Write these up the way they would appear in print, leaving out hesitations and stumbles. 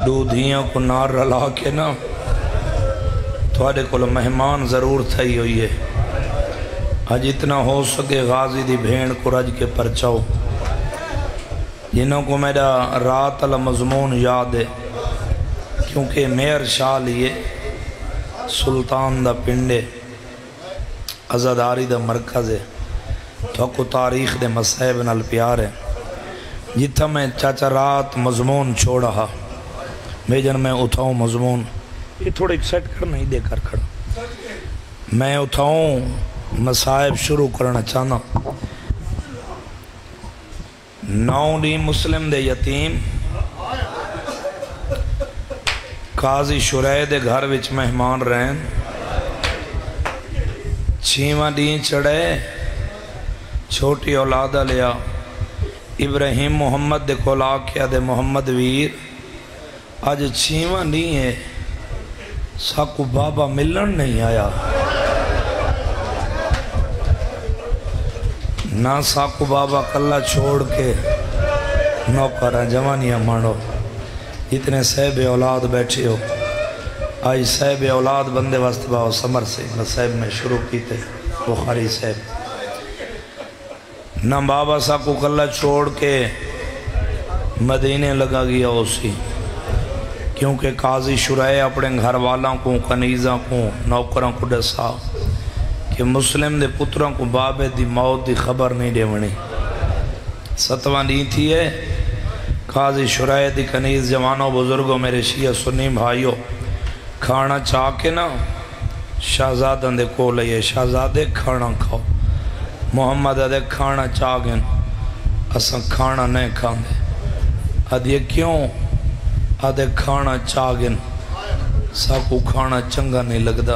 دو دھیاں کو نار رلا کے نا تھوڑے کو مہمان ضرور تھئی ہوئی ہے. آج اتنا ہو سکے غازی دی بھین کو رج کے پرچاؤ جنہوں کو میرا رات المضمون یاد ہے کیونکہ میر شاہ لیے سلطان دا پنڈے عزاداری دا مرکز ہے تو کو تاریخ دے مسائب نال پیار ہے. جتھا میں چاچا رات مضمون چھوڑا بھیجن میں اٹھاؤں مضمون یہ تھوڑے سیٹ کرنا ہی دے کر کھڑا میں اٹھاؤں مسائب شروع کرنا چاہنا. نو دی مسلم دے یتیم قاضی شرائع دے گھر وچ مہمان رہن. چھیواں دین چڑھے چھوٹی اولادہ لیا ابراہیم محمد دے کولا کیا دے محمد ویر. آج چھیواں دین ہے ساکو بابا ملن نہیں آیا نہ ساکو بابا کلہ چھوڑ کے نوکرہ جوانیاں مانو. اتنے صاحب اولاد بیٹھے ہو آج صاحب اولاد بندے واسطے باؤ سمر سے صاحب میں شروع کی تھے بخاری صاحب نہ بابا ساکو کلہ چھوڑ کے مدینے لگا گیا اسی کیونکہ قاضی شرائع اپنے گھر والوں کو کنیزوں کو نوکروں کو ڈسا کہ مسلم دے پتروں کو بابے دی موت دی خبر نہیں دے ونی. 7واں دن تھی ہے قاضی شرائع دی کنیز جوانوں بزرگوں میرے شیعہ سنی بھائیوں کھانا چاہ کے نا شہزادن دے کو لئے شہزادے کھانا کھاؤ. محمد دے کھانا چاہ گن اساں کھانا نہیں کھان دے. ادھے کیوں آدھے کھانا چاہ گن ساکو کھانا چنگا نہیں لگدا.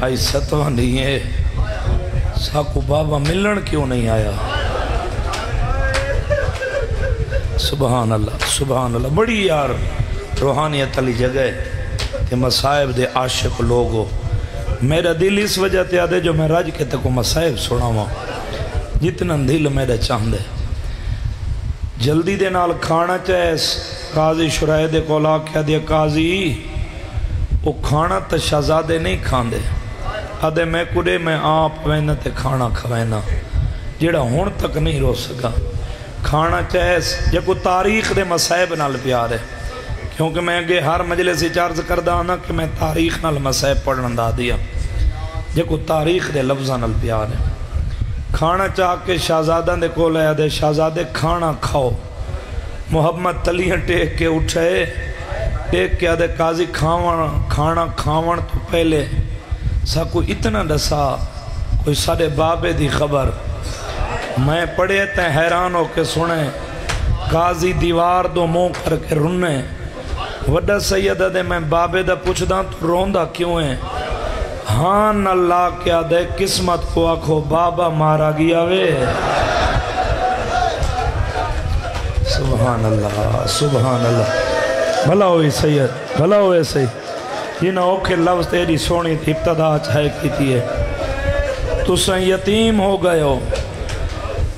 آئی 7واں نہیں ہے ساکو بابا ملن کیوں نہیں آیا. سبحان اللہ سبحان اللہ. بڑی یار روحانیت علی جگہ کہ مصائب دے عاشق لوگ ہو. میرا دل اس وجہ تے آدھے جو میں راج کے تکو مصائب سنا ہوا جتنا دل میرا چاہن دے. جلدی دے نال کھانا چاہیس قاضی شرائع دے کولا کیا دیا قاضی وہ کھانا تا شہزادے نہیں کھان دے. آدھے میں کڑے میں آپ وینا تے کھانا کھوینا جیڑا ہون تک نہیں رو سکا. کھانا چاہیس یہ کو تاریخ دے مسائب نال پیار ہے کیونکہ میں اگے ہر مجلس چارج کردہ آنا کہ میں تاریخ نال مسائب پڑھنا دا دیا یہ کو تاریخ دے لفظہ نال پیار ہے. کھانا چاہ کے شہزادہ دے کو لیا دے شہزادے کھانا کھاؤ. محمد تلیاں ٹیک کے اٹھے ٹیک کے آدھے قاضی کھانا کھاون تو پہلے ساکو اتنا ڈسا کوئی سارے بابے دی خبر. میں پڑھے تے حیران ہو کے سنے قاضی دیوار دو منہ کر کے رنے. وڈا سیدہ دے میں بابے دا پوچھ دا تو روندہ کیوں ہے. ہاں اللہ کیا دے قسمت کو آکھو بابا مارا گیا وے. سبحان اللہ سبحان اللہ. بھلا ہوئی سید بھلا ہوئے سید یہ نہ اوکھے لفظ تیری سونی تھی ابتدا چاہے کی تھی ہے تو سن یتیم ہو گئے ہو.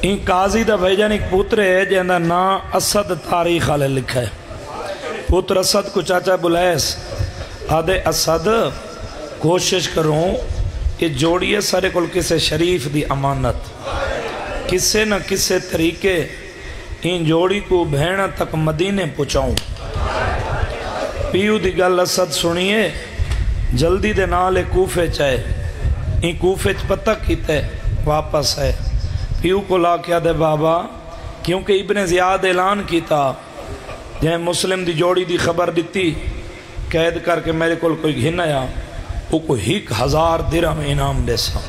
ان قاضی دا بھیجن ایک پوتر ہے جہاں نا اسد تاریخ آلے لکھا ہے. پوتر اسد کو چاچا بلیس آدھے اسد کوشش کروں کہ جوڑیے سارے کل کسے شریف دی امانت کسے نہ کسے طریقے ان جوڑی کو بھیڑا تک مدینے پہنچاؤں. پیو دی گل اسد سنیے جلدی دے نالے کوفے چاہے ان کوفے پتہ کیتے واپس ہے. پیو کو لا کیا دے بابا کیونکہ ابن زیاد اعلان کیتا جہاں مسلم دی جوڑی دی خبر دیتی قید کر کے میرے کول کوئی گھن آیا وہ کو 1000 درہم انعام دے سا.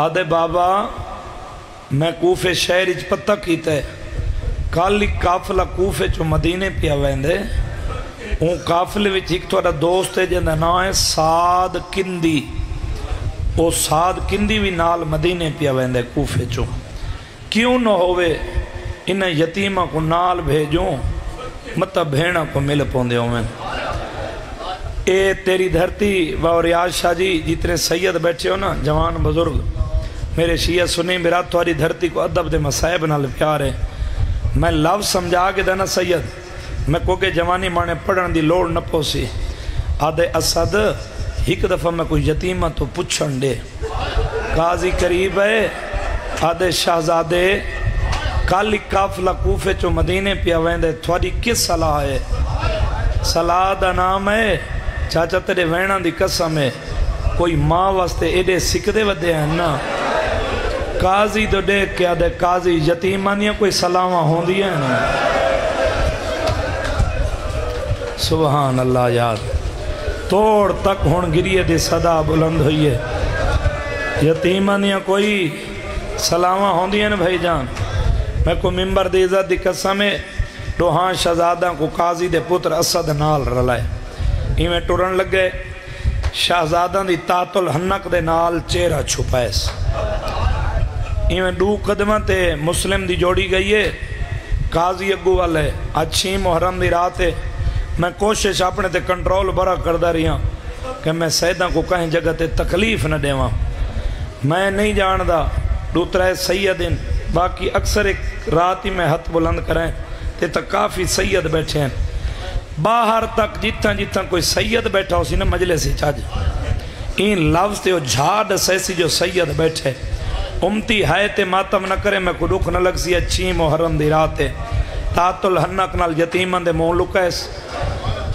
آدھے بابا میں کوفے شہر اچ پتہ کیتا ہے کالی کافلہ کوفے چو مدینے پیا ویندے ان کافلے وچ ایک توڑا دوست ہے جنہ نا ہے سعد کندی. وہ سعد کندی بھی نال مدینے پیا ویندے کوفے چو. کیوں نہ ہوئے انہیں یتیمہ کو نال بھیجوں مطلب بھیڑا کو مل پوندے ہوئے. اے تیری دھرتی و ریاض شاہ جی جتنے سید بیٹھے ہو نا جوان بزرگ میرے شیعہ سنی میرا تواری دھرتی کو ادب دے مسائب نال پیار ہے. میں لفظ سمجھا کے دینا سید میں کو کہ جوانی مانے پڑھن دی لوڑ نہ پوسی آدھے اسد ایک دفعہ میں کوئی یتیمہ تو پچھن دے قاضی قریب ہے آدھے شہزادے کالی کافلہ کوفے چو مدینے پیا ویندے تھوڑی کس صلاح ہے صلاح دا نام ہے چاچا تیرے وینہ دی قسم ہے کوئی ماں واسطے ایڈے سکھدے ودے ہیں نا قاضی تو دیکھ کے آدھے قاضی یتیمانیاں کوئی سلامہ ہوں دی ہیں نا سبحان اللہ یاد توڑ تک ہون گریے دی صدا بلند ہوئی ہے یتیمانیاں کوئی سلامہ ہوں دی ہیں نا بھائی جان میں کو ممبر دی عزت دی قسم ہے دوہاں شہزادہ کو قاضی دے پتر اسد نال رلائے ایمیں ٹورن لگ گئے شہزادہ دی تات الحنق دے نال چہرہ چھپائس ایمیں دو قدمہ تے مسلم دی جوڑی گئی ہے قاضی اگو والے اچھی محرم دی رات ہے میں کوشش اپنے تے کنٹرول برا کردہ رہی ہوں کہ میں سیدہ کو کہیں جگہ تے تکلیف نہ دے وہاں میں نہیں جاندہ دوترہ سیدن باقی اکثر ایک رات ہی میں ہتھ بلند کریں تے تک کافی سید بیٹھے ہیں باہر تک جتنا کوئی سید بیٹھا ہو سی نا مجلس ہی چاج این لفظ تے وہ جھاڑ سیسی جو سید بیٹھے امتی ہے تے ماتم نہ کرے میں کو دکھ نہ لگ سی اچھی محرم دی راتے تات الحنق نال یتیمن دے مون لکیس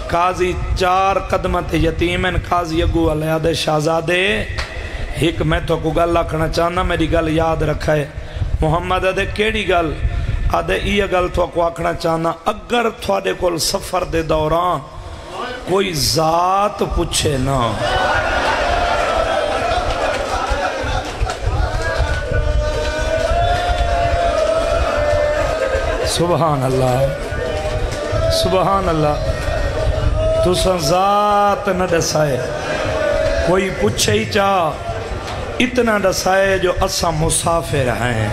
قاضی 4 قدمہ تے یتیمن قاضی اگو علیہ دے شہزادے ایک میں تو کو گل لکھنا چاہنا میری گل یاد رکھا ہے محمد دے کیڑی گل آدھے یہ گل تو کو آکھنا چاہنا اگر تھوڑے کول سفر دے دوران کوئی ذات پوچھے نا سبحان اللہ سبحان اللہ تو سن ذات نہ ڈسائے کوئی پوچھے ہی چاہ اتنا ڈسائے جو اسا مسافر ہیں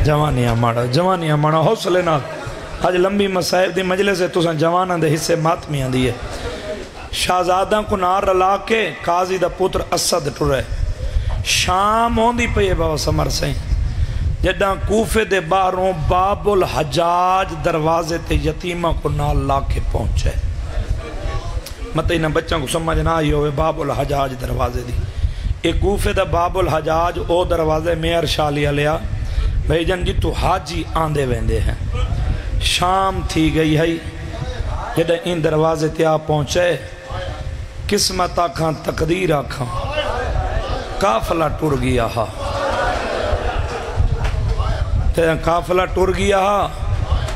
جوانیاں ماڑا حوصلے نہ آج لمبی مسائب دی مجلس ہے تو سن جوانہ دے حصے ماتمیاں دیئے شہزادہ کو نار رلا کے قاضی دا پتر اسد ٹرے شام ہوندی پہ بابا سمر سہیں جدہ کوفے دے باہروں باب الحجاج دروازے تے یتیمہ کو نال لا کے پہنچے مطلب انہاں بچوں کو سمجھ نہ آئی ہوئے باب الحجاج دروازے دی ایک کوفے دا باب الحجاج او دروازے میئر شالی علیہ بھائی جن جی تو حاجی آندے ویندے ہیں شام تھی گئی ہے جدہ ان دروازے تے آ پہنچے قسمت آکھاں تقدیر آکھاں کافلہ ٹر گیا ہا کافلہ ٹر گیا ہا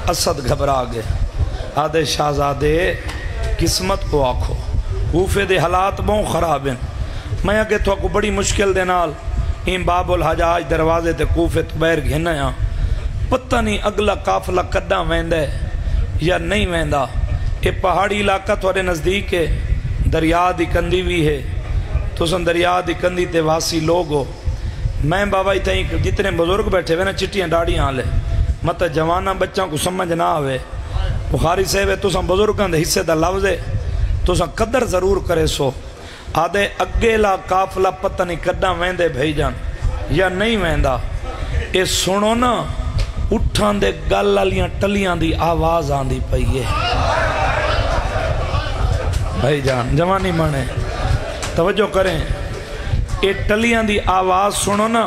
اسد گھبرا گئے آدھے شہزادے قسمت کو آکھو کوفے دے حالات بہت خراب ہیں میں اگے تو کو بڑی مشکل دے نال این باب الحجاج دروازے تے کوفے تو بیر گھنیا پتہ نہیں اگلا قافلہ کڈا ویندے یا نہیں ویندا یہ پہاڑی علاقہ تھوڑے نزدیک ہے دریا دی کندی بھی ہے تو سن دریا دی کندی تے واسی لوگ ہو میں بابا ہی تھیں جتنے بزرگ بیٹھے ہوئے نا چٹیاں ڈاڑیاں لے مطلب جوانہ بچوں کو سمجھ نہ آوے بخاری صاحب ہے تو سن بزرگاں دے حصے دا لفظ ہے تو سن قدر ضرور کرے سو آدھے اگیلا قافلہ پتہ نہیں کڈا ویندے بھائی جان یا نہیں ویندا اے سنو نا اٹھان دے گل والیاں ٹلیاں دی آواز آندی پئی ہے بھائی جان جوانی مانے توجہ کریں اے ٹلیاں دی آواز سنو نا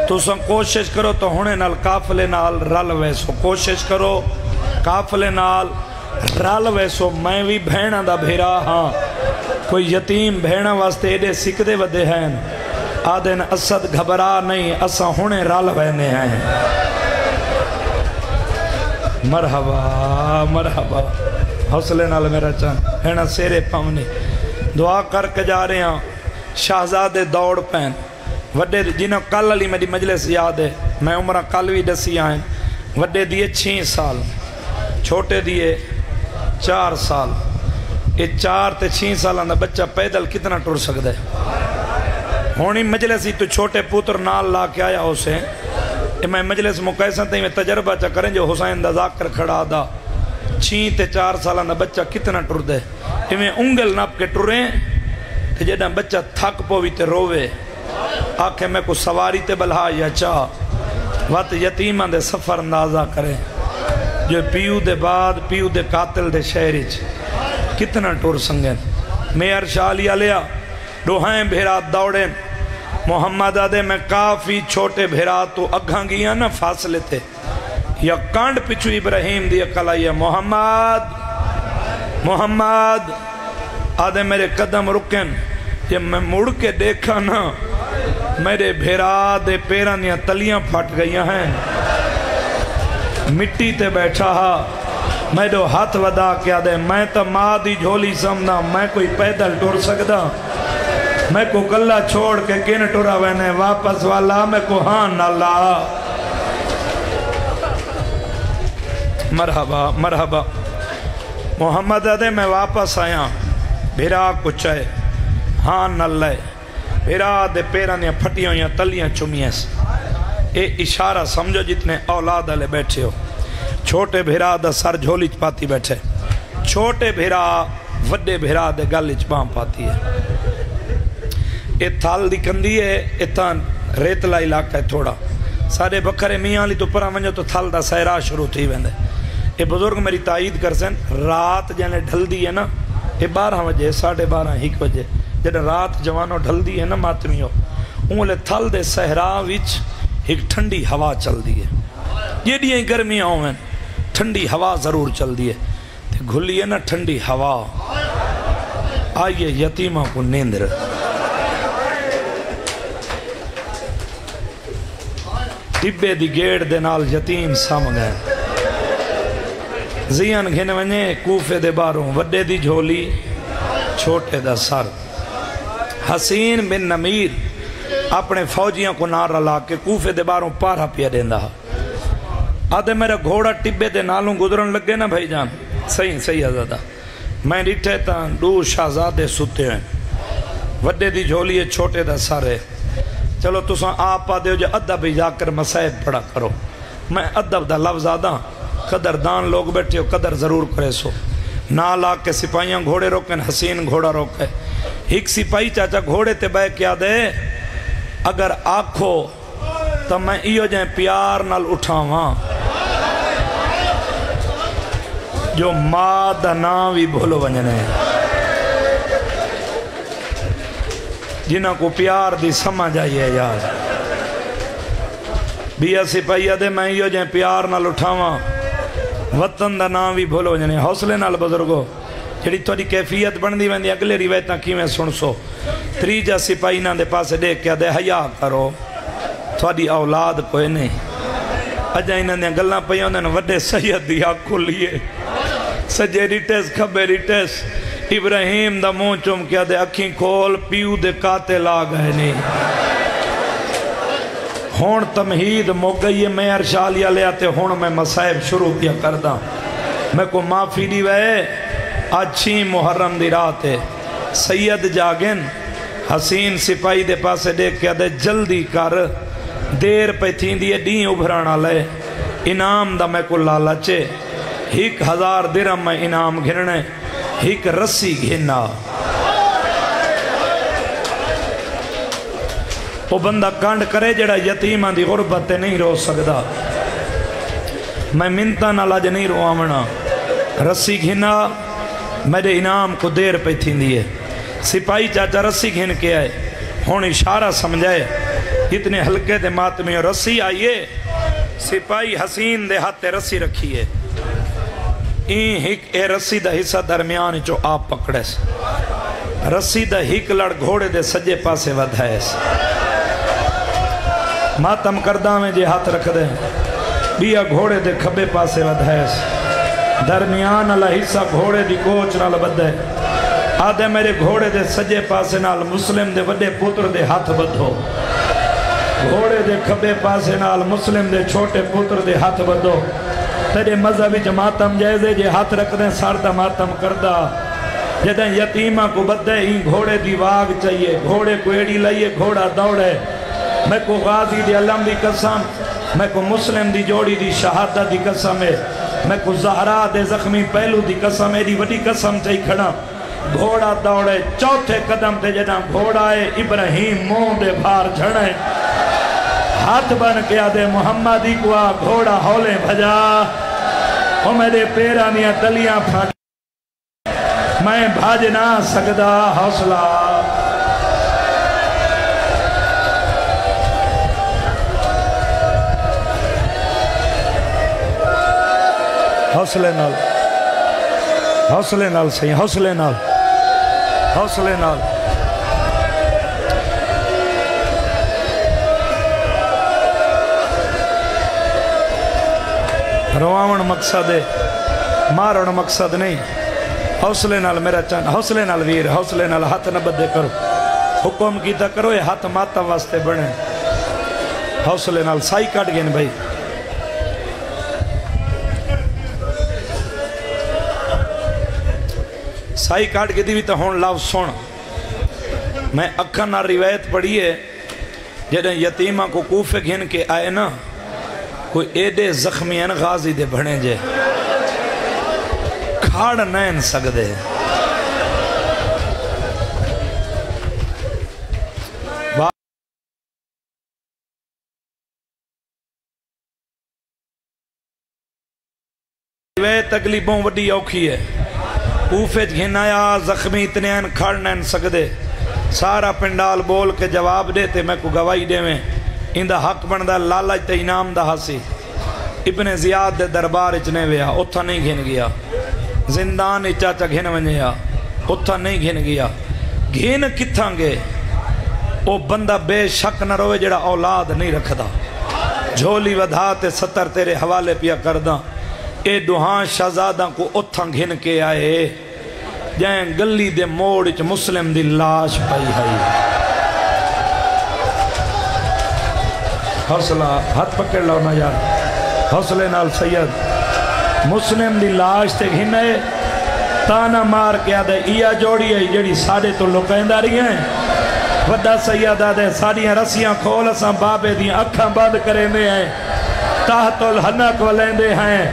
تو سن کوشش کرو تو ہونے نال قافلے نال رل ویسو کوشش کرو قافلے نال رل ویسو میں بھی بھینا دا بھیرا ہاں کوئی یتیم بھینا واسطے ایڈے سکھدے ودے ہیں آدھن اسد گھبرا نہیں اسا ہونے رل وینے ہیں مرحبا مرحبا حوصلے نال میرا چاند بھینا سیرے پاؤنی دعا کر کے جا رہے ہیں شہزادے دوڑ پین وڈے جنہوں کل علی میری مجلس یاد ہے میں عمرہ کل بھی دسی آئیں وڈے دیئے 6 سال چھوٹے دیئے 4 سال یہ 4 تے 6 سالوں دا بچہ پیدل کتنا ٹر سکتا ہے ہونی مجلس ہی تو چھوٹے پوتر نال لا کے آیا اسے میں مجلس مقایسہ تے میں تجربہ چا کریں جو حسین دا ذاکر کھڑا دا 6 تے 4 سالوں دا بچہ کتنا ٹر دے میں انگل ناپ کے ٹریں تے جدہ بچہ تھک پوی تے روے آکھے میں کو سواری تے بلہا یا چاہ وقت یتیمہ دے سفر اندازہ کریں جو پیو دے بعد پیو دے قاتل دے شہریچ کتنا ٹور سنگیں میئر شالی علیہ دوہائیں بھیرا دوڑیں محمد آدھے میں کافی چھوٹے بھیرا تو اگھاں گیا نا فاصلے تھے یا کانڈ پچھو ابراہیم دی اکل آئی ہے محمد آدھے میرے قدم رکن جب میں مڑ کے دیکھا نا میرے بھیرا دے پیرانیاں تلیاں پھٹ گئیاں ہیں مٹی تے بیٹھا ہا میں دو ہاتھ ودا کیا دے میں تا ماں دی جھولی سمنا میں کوئی پیدل ٹور سکدا میں کو کلہ چھوڑ کے کین ٹورا وینے واپس والا میں کو ہاں نالا مرحبا مرحبا محمد دے میں واپس آیا بھیرا کچھ ہے ہاں نالے بھیرا دے پیرانیاں پھٹیاں یا تلیاں چمیاں سے اے اشارہ سمجھو جتنے اولاد علیہ بیٹھے ہو چھوٹے بھیرا دا سر جھولیچ پاتی بیٹھے چھوٹے بھیرا وڈے بھیرا دے گالیچ بام پاتی ہے اے تھال دی کندی ہے اتان ریتلا علاقہ ہے تھوڑا سارے بکھرے میاں لی تو پرا منجو تو تھال دا سہرا شروع تھی ویندے اے بزرگ میری تائید کر سن رات جانے ڈھل دی ہے نا اے 12 بجے 12:30 1 بجے جب رات جوانوں ڈھل دی ہے نا ماتمیوں انہوں تھل دے سہرا وچ ایک ٹھنڈی ہوا چل دی ہے یہ دیئے گرمیاں ہوئیں ٹھنڈی ہوا ضرور چل دی ہے گھلی ہے نا ٹھنڈی ہوا آئیے یتیمہ کو نیندر ٹبے دی گیڑ دے نال یتیم سام گئے زیان گھن ونجے کوفے دے باروں وڈے دی جھولی چھوٹے دا سر حسین بن نمیر اپنے فوجیاں کو نار لا کے کوفے دے باروں پارا پیا دیندہ آدھے میرا گھوڑا ٹبے دے نالوں گزرن لگے نا بھائی جان صحیح آزادہ میں ڈٹھے تا دو شہزادے ستے ہیں وڈے دی جھولی ہے چھوٹے دا سر ہے چلو تساں آپ پا دیو جو ادب جا کر مسائب پڑا کرو میں ادب دا لفظ آدھا قدردان لوگ بیٹھے ہو قدر ضرور کرے سو نال آ کے سپاہیاں گھوڑے روکن حسین گھوڑا روکے ایک سپاہی چاچا گھوڑے تے بے کیا دے اگر آکھو تو میں ایو جائیں پیار نال اٹھاواں جو ماں دا ناوی بھولو بنجنے جنہاں کو پیار دی سمجھ آئیے یار بیا سپاہیہ دے میں ایو جائیں پیار نال اٹھاواں وطن دا ناوی بھولو بنجنے حوصلے نال بزرگو جڑی تھوڑی کیفیت بن دی ویندی اگلے روایتاں کی میں سن سو تریجا سپاہی نہ دے پاسے دیکھ کیا دے حیا کرو تھوڑی اولاد کوئی نہیں اجا انہاں نے گلاں پئیاں نے وڈے سید دی آنکھ کھولیے سجے ریٹس کھبے ریٹس ابراہیم دا منہ چوم کیا دے اکھیں کھول پیو دے قاتل آ گئے نہیں ہون تمہید مو گئی میں ارشالیہ لے آتے ہون میں مسائب شروع کیا کردہ میں کو معافی دی وے اچھی محرم دی رات ہے سید جاگن حسین سپاہی دے پاسے دیکھ کیا دے جلدی کر دیر پہ تھیں دیئے دین ابھرانا لے انعام دا میں کو لالچے 1000 درہم میں انعام گھرنے 1 رسی گھنا وہ بندہ کانڈ کرے جڑا یتیمہ دی غربت تے نہیں رو سکدا میں منتہ نہ لاج نہیں رو آمنا رسی گھنا میرے انعام کو دیر پہ تھیں دیئے سپاہی چاچا رسی گھن کے آئے ہون اشارہ سمجھائے اتنے ہلکے دے ماتمی رسی آئیے سپاہی حسین دے ہاتھ رسی رکھیے اے رسی دا حصہ درمیان چو آپ پکڑے سے رسی دا ہک لڑ گھوڑے دے سجے پاسے ودھائے سے ماتم کردہ میں جے ہاتھ رکھ دے بیا گھوڑے دے کھبے پاسے ودھائے سے درمیان اللہ حصہ گھوڑے دی کوچ نال بدھے آدھے میرے گھوڑے دے سجے پاسے نال مسلم دے وڈے پتر دے ہاتھ بدھو گھوڑے دے کھبے پاسے نال مسلم دے چھوٹے پتر دے ہاتھ بدھو تیرے مذہبی ماتم جیسے جے ہاتھ رکھ دیں ساردہ ماتم کردہ جدیں یتیمہ کو بدھے ہی گھوڑے دی واگ چاہیے گھوڑے کو ایڑی لائیے گھوڑا دوڑے میں کو غازی دی علم دی قسم میں کو مسلم دی جوڑی دی شہادت دی قسم ہے میں کو زہرا دے زخمی پہلو دی قسم ہے دی وڈی قسم چاہی کھڑا گھوڑا دوڑے چوتھے قدم تے جداں گھوڑا ہے ابراہیم مون دے بھار جھڑے ہاتھ بن کے آدھے محمدی کو آ گھوڑا ہولے بھجا او میرے پیران دیا تلیاں پھٹ میں بھاج نہ سکدا حوصلہ حوصلے نال صحیح حوصلے نال رواون مقصد ہے مارن مقصد نہیں حوصلے نال میرا چند حوصلے نال ویر حوصلے نال ہاتھ نہ بدے کرو حکم کیتا کرو یہ ہاتھ ماتا واسطے بنے حوصلے نال سائی کٹ گئے بھائی سائی کاٹ کے دیوی تو ہون لاؤ سن میں اکھا نہ روایت پڑھی ہے جنہیں یتیمہ کو کوفے گھن کے آئے نا کوئی ایڈے زخمی ہیں غازی دے بھنے جے کھاڑ نین سکدے روایت تکلیفوں وڈی اوکھی ہے کوفے گھن آیا زخمی اتنے ہیں کھڑ نہیں سکدے سارا پنڈال بول کے جواب دیتے میں کو گواہی دے میں اندہ حق بندہ لالچ تے انعام دا ہاسی ابن زیاد دے دربار اچنے ویا اتھا نہیں گھن گیا زندان اچاچا گھن ونیا اتھا نہیں گھن گیا گھن کتھاں گے او بندہ بے شک نہ روے جڑا اولاد نہیں رکھدا جھولی ودھا تے ستر تیرے حوالے پیا کرداں اے دوہاں شہزادہ کو اتھاں گھن کے آئے جائیں گلی دے موڑ اچ مسلم دی لاش پائی ہے حوصلہ ہاتھ پکڑ لو نا یار حوصلے نال سید مسلم دی لاش تے گھنے تانا مار کے آدھے ایا جوڑی ہے جڑی ساڑے تو لکائندہ رہی ہیں وڈا سید آدھے ساڑیاں رسیاں کھول اساں بابے دیاں اکھاں بند کرے میں ہیں تحت الحنک ولیندے ہیں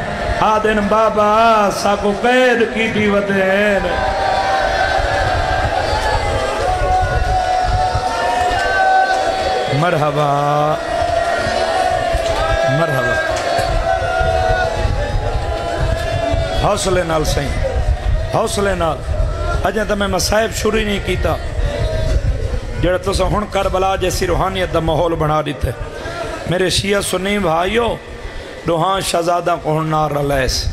آدھن بابا ساکو قید کی دیوتین مرحبا مرحبا حوصلے نال سہیں حوصلے نال اجھیں تو میں مسائب شروع نہیں کیتا جڑا تو سا ہن کربلا جیسی روحانیت دا ماحول بنا دیتے میرے شیعہ سنی بھائیو دوہاں شہزادہ کو ہنار رلیس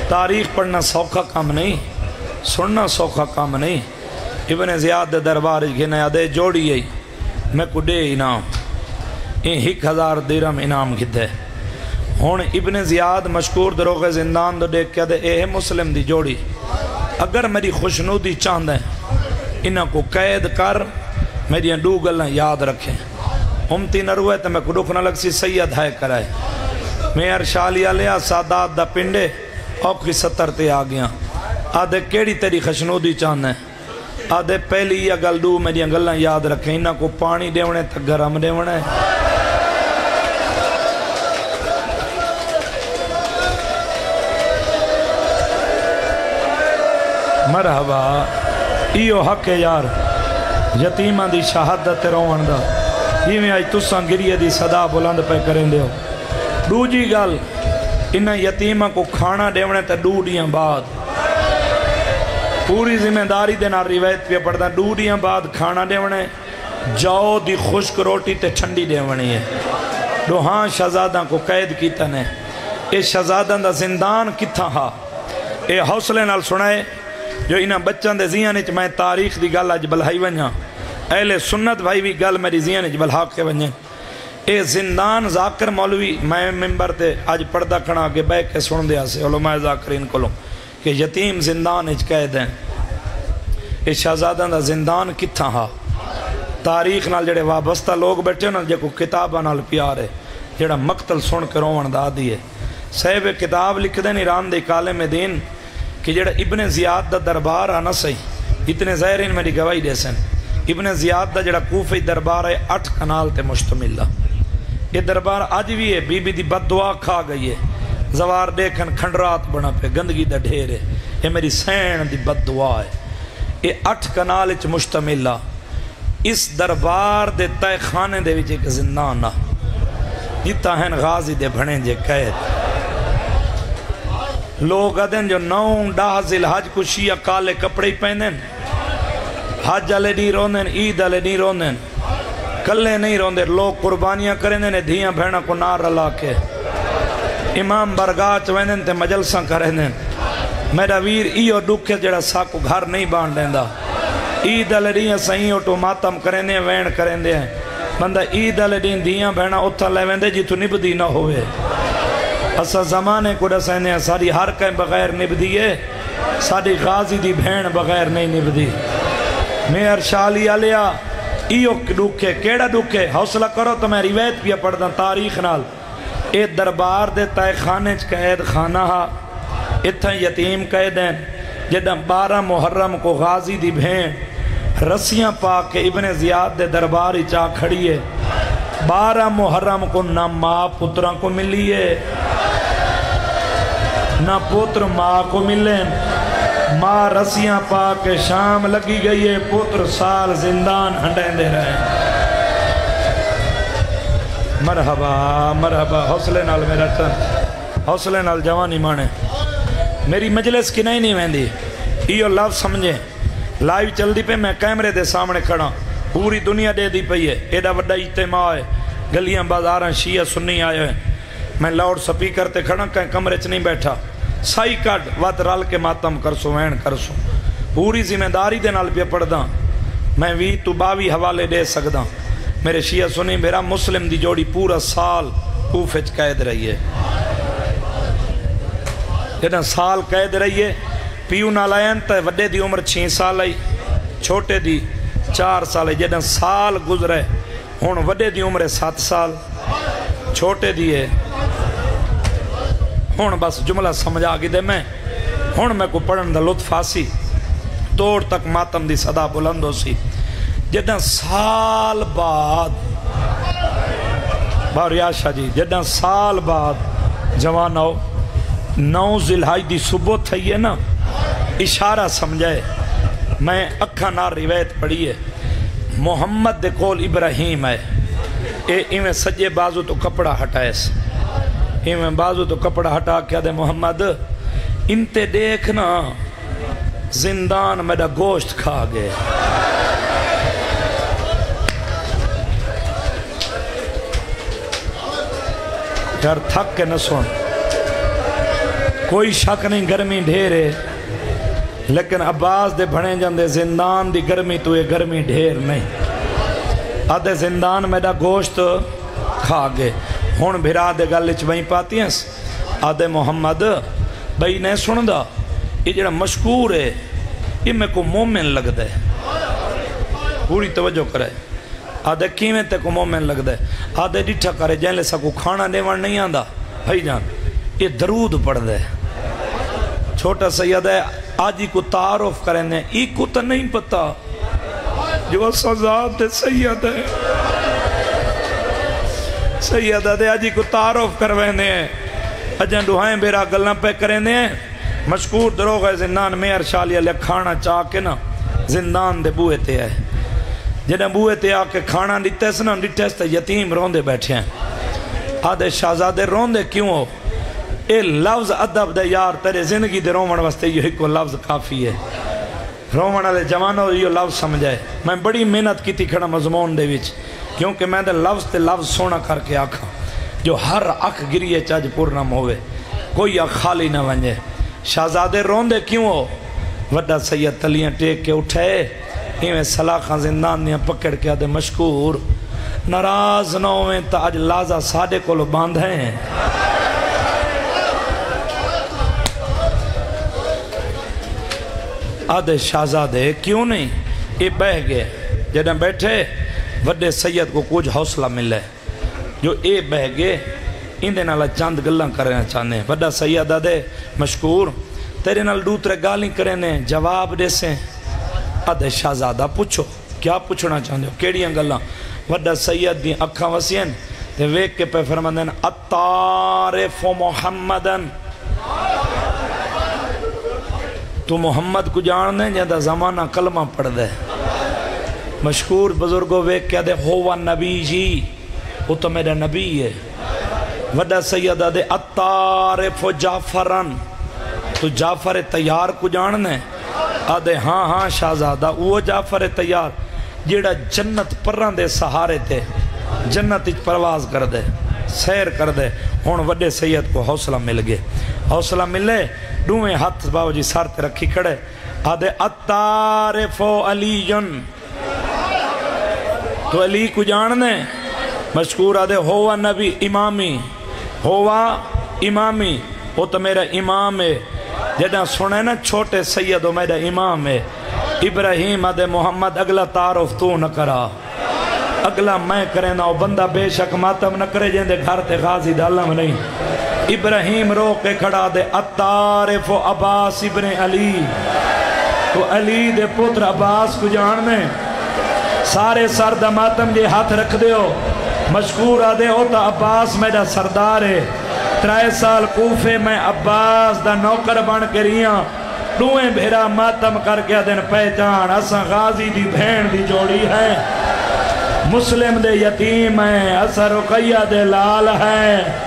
تاریخ پڑھنا سوکھا کام نہیں سننا سوکھا کام نہیں ابن زیاد دے دربار گھنے آدھے جوڑی ہے میں کو دے انعام این 1000 درہم انعام گھتے ہون ابن زیاد مشکور دروغ زندان دو دیکھ کے آدھے اے مسلم دی جوڑی اگر میری خوشنودی چاند ہے انہاں کو قید کر میری دو گلیں یاد رکھیں امتی نہ روئے تو میں کو دکھ نہ لگ سی سید ہے کرائے میں ارشالیا لیا سادات دا پنڈے اوکھی 70 تے آگیا آدھے کیڑی تیری خشنودی چاہنے آدھے پہلی یا گل دو میری گلیں یاد رکھیں انہاں کو پانی دیونے تک گرم دیونے مرحبا ایو حق ہے یار یتیمہ دی شہادت روان دا یہ میں آج تساں گریہ دی صدا بلند پہ کریں دے ہو دوجی گل انہاں یتیمہ کو کھانا دیونے تے ڈوڈیاں بعد پوری ذمہ داری دے نہ روایت پہ پڑھتا ڈوڈیاں بعد کھانا دیونے جاؤ دی خشک روٹی تے ٹھنڈی دیونی ہے دوہاں شہزادہ کو قید کیتا نے اے شہزادہ دا زندان کتھا ہا اے حوصلے نال سنائے جو انہاں بچان دے ذہن وچ میں تاریخ دی گل اج بلہائی ونجا اہل سنت بھائی بھی گل میری ذہن وچ بلہا کے ونجے اے زندان ذاکر مولوی میں ممبر تے آج پردہ کھڑا کے بے کے سن دیا سے علماء ذاکرین کولوں کہ یتیم زندان وچ قید ہیں اے شہزادہ دا زندان کتھا ہا تاریخ نال جڑے وابستہ لوگ بیٹھے نا جے کو کتابہ نال پیار ہے جڑا مقتل سن کے روان دا دی ہے صاحب کتاب لکھ دیں ایران دے کالم دین کہ جڑا ابن زیاد دا دربار آنا صحیح اتنے ظاہرین میری گواہی دے سن ابن زیاد دا جڑا کوفی دربار ہے 8 کنال تے مشتمل یہ دربار آج بھی ہے بی بی دی بد دعا کھا گئی ہے زوار دیکھن کھنڈرات بنا پہ گندگی دا ڈھیر ہے یہ میری سین دی بد دعا ہے یہ 8 کنال اچ مشتمل اس دربار دے تائے خانے دے وچ ایک زندان جتا ہیں غازی دے بھنے جے قید لوگ ادن جو 9-10 ذی الحج کو شیعہ کالے کپڑے پہنن حج والے نہیں روندن عید والے نہیں روندن کلے نہیں روندے لوگ قربانیاں کریں نے دھیاں بہنا کو نار رلا کے امام برگاہ چویندن تے مجلساں کریں میرا ویر ایو ڈکھے جڑا ساکو گھر نہیں بان لیندہ عید والے دن سہیں اٹھو ماتم کریں وین کریں ہیں بندہ عید والے دن دھیاں بہنا اتھا لے ویندے جی تو نبدی نہ ہوئے اسا زمانے کو دسینے ہیں ساری ہر کہیں بغیر نبدی ہے ساری غازی دی بہن بغیر نہیں نبدی میئر شالی آلیا ایو ڈکھے کیڑا ڈکھے حوصلہ کرو تو میں روایت پیا پڑھ دا تاریخ نال اے دربار دے تائے خانے قید خانہ ہا اتھا یتیم قیدیں جدہ 12 محرم کو غازی دی بہن رسیاں پاک کے ابن زیاد دے درباری چاہ کھڑی ہے 12 محرم کو نہ ماں پتران کو ملی ہے نہ پتر ماں کو ملیں ماں رسیاں پاک کے شام لگی گئی ہے پتر سال زندان ہنڈیں دے رہے ہیں مرحبا مرحبا حوصلے نال میرا چند حوصلے نال جوانی مانے میری مجلس کی نہیں ویندی ایو لفظ سمجھیں لائیو چل دی پہ میں کیمرے دے سامنے کھڑا پوری دنیا دے دی پئی ہے ایڈا وڈا اجتماع ہے گلیاں بازاراں شیعہ سنی آئے ہیں میں لاؤڈ سپیکر تے کھڑا کہیں کمرے چ نہیں بیٹھا سائی کٹ وات رال کے ماتم کرسو وین کرسو پوری ذمہ داری دے نال پہ پڑھدا میں 20-22 حوالے دے سکدا میرے شیعہ سنی میرا مسلم دی جوڑی پورا سال کوفچ قید رہی ہے جدہ سال قید رہی ہے پیو نال آئین تا وڈے دی عمر 6 سال آئی چھوٹے دی 4 سال ہے جدہ سال گزرے ہون وڈے دی عمر 7 سال چھوٹے دی ہے ہون بس جملہ سمجھ آگی دے میں ہون میں کو پڑھن دا لطف آسی دور تک ماتم دی صدا بلند ہو سی جدہ سال بعد باریاشا جی جدہ سال بعد جوان ہو 9 ذی الحج دی صبح تھی ہے نا اشارہ سمجھائے میں اکھا نار روایت پڑھی ہے محمد دے کول ابراہیم ہے ایویں سجے بازو تو کپڑا ہٹائے ایویں بازو تو کپڑا ہٹا کیا دے محمد انتے دیکھنا زندان میرا گوشت کھا گئے یار تھک کے نہ سن کوئی شک نہیں گرمی ڈھیرے لیکن عباس دے بھنے جاندے زندان دی گرمی تو یہ گرمی ڈھیر نہیں آدھے زندان میرا گوشت کھا گئے ہون بھرا دے گلچ بھئی پاتی ہیں آدھے محمد بھئی نہیں سن دا یہ جڑا مشکور ہے یہ میں کو مومن لگ دے پوری توجہ کرے آدھے کیویں تے کو مومن لگ دے آدھے ڈٹھا کرے جائیں لے سا کو کھانا دیوان نہیں آندہ بھائی جان یہ درود پڑھ دے چھوٹا سید ہے آجی کو تعارف کریں دیں ایک کو تو نہیں پتا جو سزا دے سید ہے سید ہے آجی کو تعارف کرویں دیں اجن دوہائیں بیرا گلنا پہ کریں دیں مشکور دروغ ہے زندان میں ارشالی علیہ کھانا چاہ کے نا زندان دے بوئے تے ہے جنہیں بوئے تے آکے کھانا ڈٹے سنا ڈٹے ستے یتیم روندے بیٹھے ہیں آدھے شہزادے روندے کیوں ہو اے لفظ ادب دے یار تیرے زندگی دے رومن واسطے یہ کو لفظ کافی ہے رومن والے جوانوں یہ لفظ سمجھائے میں بڑی محنت کی تھی کھڑا مضمون دے وچ کیونکہ میں دے لفظ تے لفظ سونا کر کے آکھا جو ہر اکھ گریے چاج پورنم ہوئے کوئی اکھ خالی نہ ونجے شہزادے روندے کیوں ہو وڈا سید تلیاں ٹیک کے اٹھائے ایویں سلاخاں زندان دیاں پکڑ کے آدھے مشکور ناراض نہ ہوئے تا آج لازہ ساڑے کو لو باندھ ہیں آدھے شہزادے کیوں نہیں یہ بہ گئے جنہیں بیٹھے وڈے سید کو کچھ حوصلہ ملے جو اے بہ گئے اندے نالا چاند گلہ کرنا چاہنے وڈا سید آدھے مشکور تیرے نال دوترے گالی کرنے جواب دے سے آدھے شہزادہ پوچھو کیا پوچھنا چاہنے ہو کیڑیاں گلہ وڈا سید دی اکھاں وسین تے ویک کے پہ فرماندین اتعارف محمدن تو محمد کو جان دیں جہاں زمانہ کلمہ پڑھ دے مشکور بزرگوں ویک کیا دے ہوا نبی جی وہ تو میرا نبی ہے وڈا سید آدھے اتارف جعفرن تو جعفر تیار کو جاننے آدھے ہاں ہاں شہزادہ وہ جعفر تیار جیڑا جنت پران دے سہارے تے جنت اچ پرواز کر دے سیر کر دے ہون وڈے سید کو حوصلہ مل گئے حوصلہ ملے دوئیں ہاتھ باو جی سار تے رکھی کھڑے آدھے اتارف علیین تو علی کو جاننے مشکور آدھے ہوا نبی امامی ہوا امامی وہ تو میرا امام ہے جدہ سنے نا چھوٹے سید وہ میرا امام ہے ابراہیم آدھے محمد اگلا تعارف تو نہ کرا اگلا میں کریں نا وہ بندہ بے شک ماتم نہ کرے جن دے گھر تے غازی دالم نہیں ابراہیم رو کے کھڑا دے اتارف عباس ابن علی تو علی دے پتر عباس کو جاننے سارے سرد ماتم جے ہاتھ رکھ دے ہو مشکور آدھے ہوتا عباس میرا سردار ہے 3 سال کوفے میں عباس دا نوکر بن کے ریاں دوئیں بھیرا ماتم کر کے دن پہچان اساں غازی دی بھین دی جوڑی ہے مسلم دے یتیم ہے اساں رقیہ دے لال ہے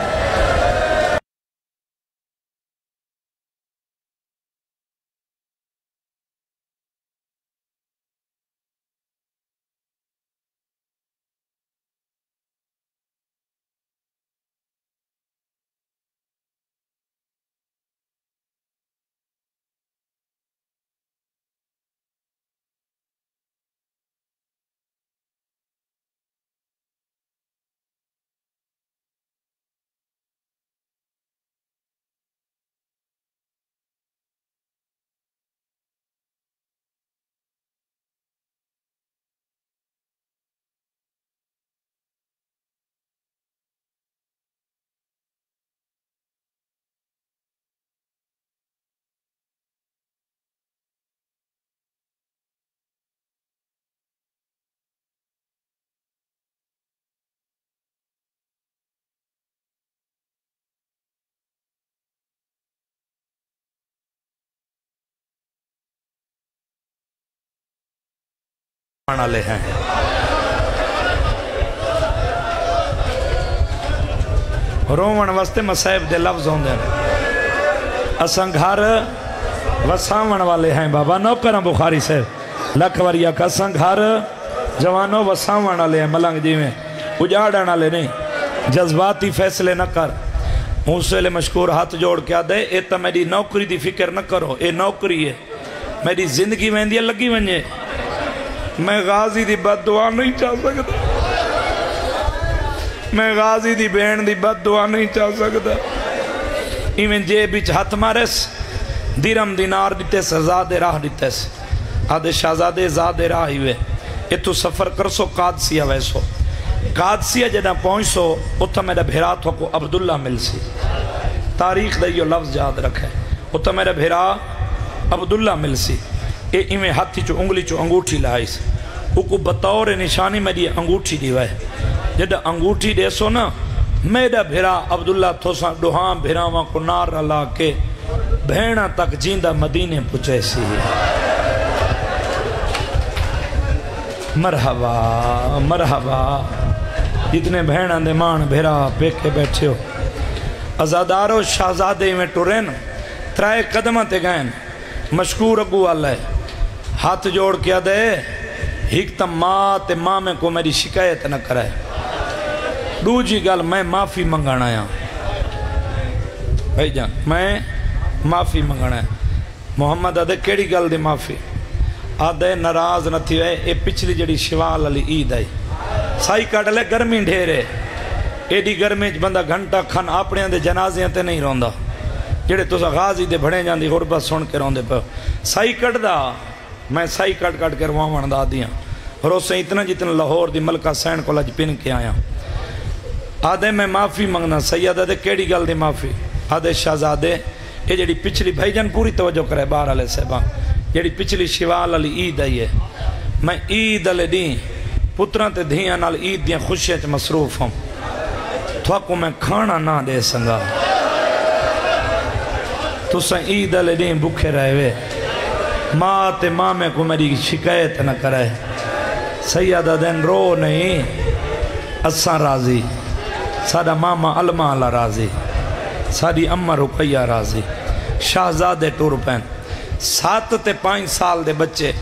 لے ہیں رومن واسطے مسائب دے لفظ ہوں دے اساں گھر وساون والے ہیں بابا نوکرم بخاری سے لکھوریہ کا اساں گھر جوانوں وساون والے ہیں ملنگ جی میں اجاڑن والے نہیں جذباتی فیصلے نہ کر موسیلے مشکور ہاتھ جوڑ کیا دے اے تا میری نوکری دی فکر نہ کرو اے نوکری ہے میری زندگی میں اندیا لگی ونجے میں غازی دی بد دعا نہیں چاہ سکتا میں غازی دی بین دی بد دعا نہیں چاہ سکتا ایمن جے بیچ ہاتھ مارس دیرم دینار دیتے سے زادے راہ دیتے سے آدھے شہزادے زادے راہ ہوئے اے تو سفر کرسو قادسیہ ویسو قادسیہ جدہ پہنچ سو اتھا میرا بھیرات ہو کو عبداللہ مل سی تاریخ دے یہ لفظ یاد رکھے اتھا میرا بھیرا عبداللہ مل سی اے ایمیں ہاتھی چو انگلی چو انگوٹھی لائی سی او کو بطور نشانی میری انگوٹھی دیوائے جدہ انگوٹھی دے سو نا میرا بھیرا عبداللہ تھوساں ڈوہاں بھیراواں کو نار اللہ کے بھینا تک جیندہ مدینے پچھے سی مرحبا مرحبا جتنے بھینا دے مان بھیرا پیکے بیٹھے ہو ازادارو شہزادے میں ٹورین 3 قدمہ تے گئن مشکور اگو اللہ ہاتھ جوڑ کیا دے ہیک تا ماں تے ماں میں کو میری شکایت نہ کرے دو جی گل میں معافی منگانا ہے بھائی جان میں معافی منگانا ہے محمد آدھے کیڑی گل دے معافی آدھے ناراض نہ تھی ہے اے پچھلی جڑی شوال علی عید آئی سائی کٹ لے گرمی ڈھیرے ایڈی گرمی بندہ گھنٹہ کھن اپنے دے جنازیاں تے نہیں روندہ جڑے تو غازی دے بھڑے جاندی غربت سن کے روندے پہ سائی کٹ دا میں سائی کٹ کٹ کے رواں دا دیاں اور اس سے اتنا جتنا لاہور دی ملکہ سین کو لج پن کے آیا آدھے میں معافی منگنا سید آدھے کیڑی گل دی معافی آدھے شہزادے یہ جڑی پچھلی بھائی جان پوری توجہ کرے بار علیہ صاحبہ جڑی پچھلی شوال علی عید آئی ہے میں عید علی دیں پتران تے دھیاں نال عید دیاں خوشیاں چ مصروف ہوں تو کو میں کھانا نہ دے سنگا تو سن عید علی دیں بکھے رہے ہوئے ماں تے ماں میں کو میری شکایت نہ کرے سیدہ دن رو نہیں اساں راضی ساڈا ماما علمہ اللہ راضی، ساڈی اماں رقیہ راضی، شہزادے ٹور پین 7 تے 5 سال دے بچے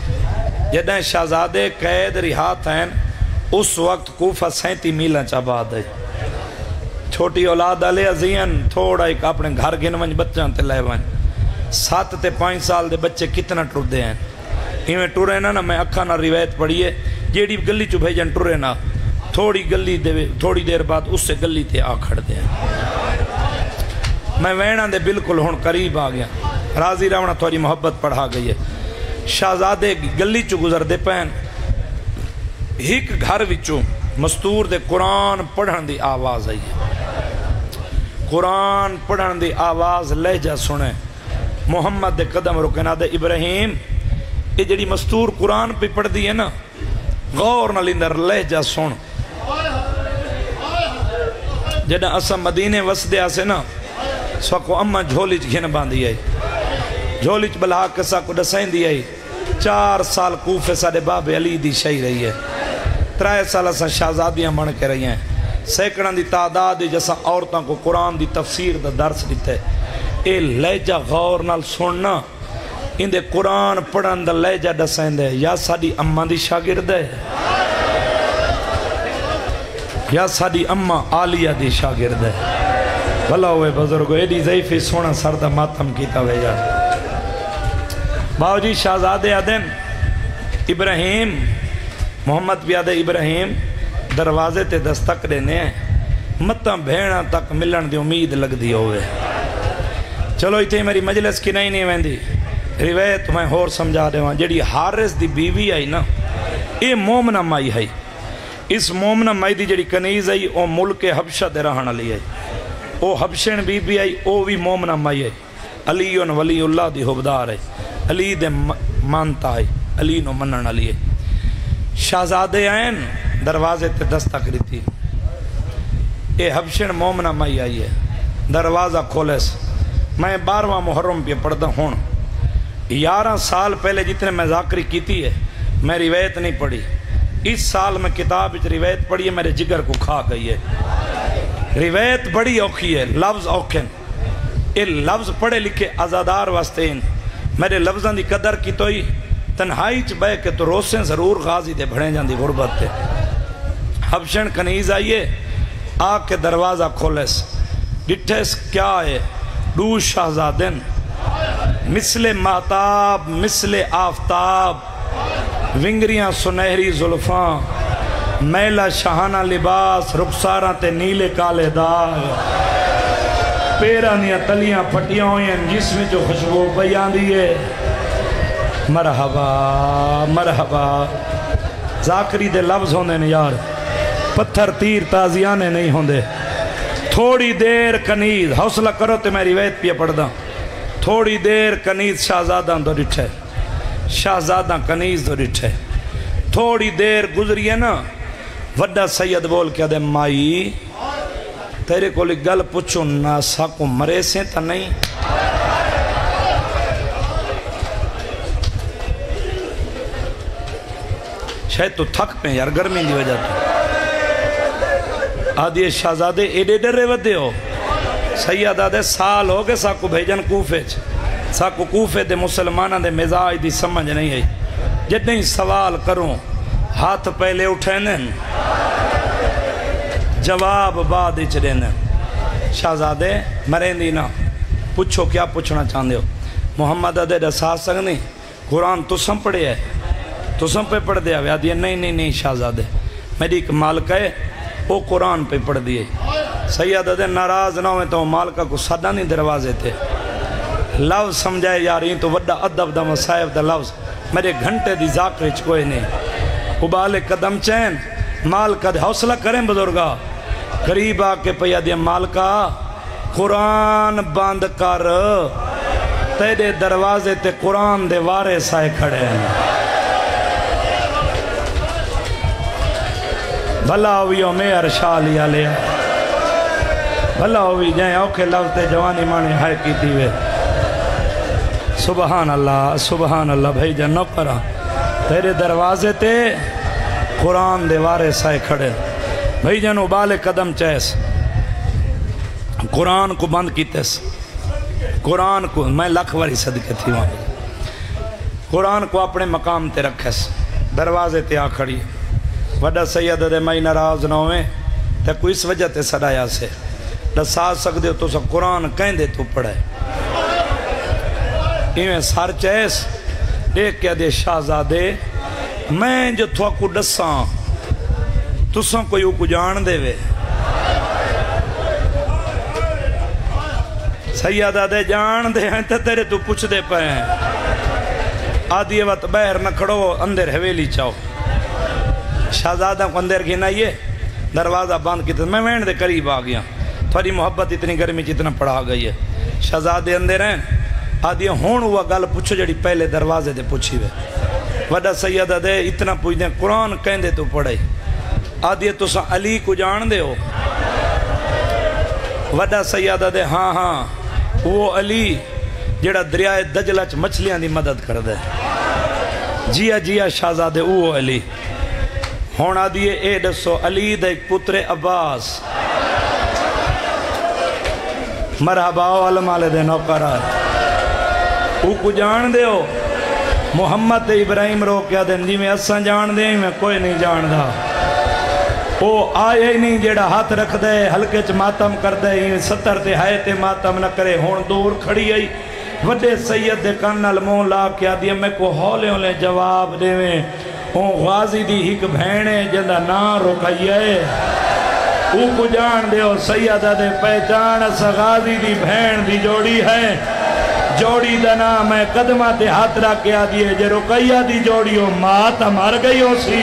جدیں شہزادے قید رہا تھیں اس وقت کوفہ 37 میلہ چاباد ہے، چھوٹی اولاد علی عزین تھوڑا ایک اپنے گھر گن ونج بچان تے لے ونج 7 تے 5 سال دے بچے کتنا ٹر دے ہیں ایویں ٹرے نا میں اکھا نہ روایت پڑھیے جیڑی گلی چو بھیجن ٹرے نا تھوڑی دیر بعد اس سے گلی تے آ کھڑ دے ہیں۔ میں وینا دے بالکل ہون قریب آ گیا، راضی راونا تھوڑی محبت پڑھا گئی ہے۔ شہزادے گلی چو گزر دے پین ایک گھر وچوں مستور دے قرآن پڑھن دی آواز آئی ہے، قرآن پڑھن دی آواز لہجہ سنے محمد دے قدم رکنا دے ابراہیم یہ جڑی مستور قرآن پہ پڑھ دی ہے نا غور نہ لیندر لہجہ سن جڑا اسا مدینے وسدیا سے نا سوکو اممہ جھولیچ گھن باندھی ہے جھولیچ بلہا کسا کو ڈسائن دی ہے 4 سال کوفے ساڑے باب علی دی شہی رہی ہے 3 سال اسا شہزادیاں بن کے رہی ہیں سیکڑوں دی تعداد جیسا عورتوں کو قرآن دی تفسیر دا درس دیتے اے لہجہ غور نال سننا ان دے قرآن پڑھن دا لہجہ ڈسائن دے یا ساڑی اممہ دی شاگرد ہے یا ساڑی اممہ آلیہ دی شاگرد ہے بھلا ہوئے بزرگو ایڈی ضعیفی سونا سردہ ماتم کیتا ہوئے جا باوجی شہزادے آدن ابراہیم محمد بیادے ابراہیم دروازے تے دستک دینے ہیں متاں بھیڑا تک ملن دی امید لگ دی ہوئے چلو ایتے میری مجلس کی نہیں ویندی روایت میں ہور سمجھا دے وہاں جڑی حارث دی بیوی آئی نا یہ مومنہ مائی ہے اس مومنہ مائی دی جڑی کنیز آئی او ملک حبشہ دے رہن علی ہے او حبشین بی بی آئی او بھی مومنہ مائی ہے علی ولی اللہ دی حبدار ہے علی دے مانتا ہے علی نو منن علی ہے شہزادے آئین دروازے تے دستک رہتی اے حبشین مومنہ مائی آئی ہے دروازہ کھولے سے میں 12واں محرم پہ پڑھتا ہوں 11 سال پہلے جتنے میں ذاکری کیتی ہے میں روایت نہیں پڑھی اس سال میں کتاب روایت پڑھی ہے میرے جگر کو کھا گئی ہے روایت بڑی اوکھی ہے لفظ اوکھن یہ لفظ پڑھے لکھے ازادار واسطے ہیں میرے لفظاں دی قدر کی توئی تنہائی چ بے کے تو روسیں ضرور غازی دے بھڑیں جاندی غربت تے حبشن کنیز آئیے آ کے دروازہ کھولس ڈٹھس کیا ہے دو شہزادن مثل مہتاب مثل آفتاب ونگریاں سنہری زلفاں میلہ شہانہ لباس رخساراں تے نیلے کالے داغ پیرانیاں تلیاں پھٹیاں ہوئی ہیں جس میں جو خوشبو بیان دیئے مرحبا مرحبا ذاکری دے لفظ ہوندے نے یار پتھر تیر تازیانے نہیں ہوندے تھوڑی دیر کنیز حوصلہ کرو تے میں روایت پہ پڑھ دا تھوڑی دیر کنیز شہزادہ دو ڈٹھے شہزادہ کنیز دو ڈٹھے تھوڑی دیر گزری ہے نا وڈا سید بول کے دے مائی تیرے کو لئے گل پوچھو ناسا کو مرے سے تا نہیں شاید تو تھک پہ یار گرمی دی وجہ تو آدھی شہزادے ایڈے ڈرے ودے ہو سید آدھے سال ہو گئے ساکو بھیجن کوفے ساکو کوفے دے مسلمانہ دے مزاج دی سمجھ نہیں ہے جتنے سوال کروں ہاتھ پہلے اٹھینے جواب بعد اچھرینے شہزادے مرین دینا پوچھو کیا پوچھنا چاہتے ہو محمد آدھے دسا سکنے قرآن تو سم پڑھے ہے تو سم پہ پڑھ دیا ویا دیا نہیں شہزادے میری ایک مالکہ ہے وہ قرآن پہ پڑھ دیئے سید آدھے ناراض نہ ہوئے تو مالکہ کو صدا نہیں دروازے تھے لفظ سمجھائے یاری تو وڈا ادب دا مصائب دا لفظ میرے گھنٹے دی ذاکرچ کوئی نہیں ابال قدم چین مالکہ دے حوصلہ کریں بزرگا قریب آکے پیا دیا مالکہ قرآن باند کر تیرے دروازے تے قرآن دے وارے سائے کھڑے ہیں بھلا ہوئی او میں ارشا لیا لیا بھلا ہوئی جائیں اوکے لفتے جوانی مانے ہائے کی تیوے سبحان اللہ بھائی جنو کرا تیرے دروازے تے قرآن دے وارے سائے کھڑے بھائی جنو بال قدم چیس قرآن کو بند کیتے سے، قرآن کو میں لکھ واری صدقے تھی وہاں، قرآن کو اپنے مقام تے رکھے سے، دروازے تے آ کھڑی وڈا سید دے میں ناراض نہ ہوئے تے کوئی اس وجہ تے سڑایا سے دسا سکتے ہو تو سب قرآن کہیں دے تو پڑھے ایویں سار چیس دیکھ کے دے شہزادے میں جو تھوا کو ڈساں تساں کوئی کو جان دے وے سیدہ دے جان دے ہیں تے تیرے تو پوچھ دے پہ ہیں آدھی وقت بہر نہ کھڑو اندر حویلی چاہو شہزادہ کو اندر گھنا یہ دروازہ بند کی میں وین دے قریب آ گیا تھوڑی محبت اتنی گرمی جتنا پڑھا گئی ہے شہزادے اندر ہیں آدھی ہون ہوا گل پوچھو جڑی پہلے دروازے دے پوچھی وے وڈا سیدہ دے اتنا پوچھ دیں قرآن کہیں دے تو پڑھے آدھی تو سا علی کو جان دے ہو وڈا سیدہ دے ہاں ہاں وہ علی جڑا دریائے دجلہ چ مچھلیاں دی مدد کر دے جیا جیا شہزادے وہ علی ہونا دیئے اے دسو علی دے پتر عباس مرحبا علم آلے دے نوکرات او کو جان دے ہو محمد ابراہیم رو کیا دیں جی میں اساں جان دیں میں کوئی نہیں جان دا او آئے نہیں جیڑا ہاتھ رکھ دے ہلکے چ ماتم کر دے ستر تے ہائے تے ماتم نہ کرے ہون دور کھڑی آئی وڈے سید دے کانال مون لا کیا دیا میں کو ہولے ہولے جواب دے میں ہون غازی دی ہک بھینے جندہ نا رکھائیے او کو جان دے ہو سیدہ دے پہچان اس غازی دی بھین دی جوڑی ہے جوڑی دا نام ہے قدمہ تے ہاتھ رکھ کے آدھیے جے رکیہ دی جوڑی ہو مات مر گئی ہو سی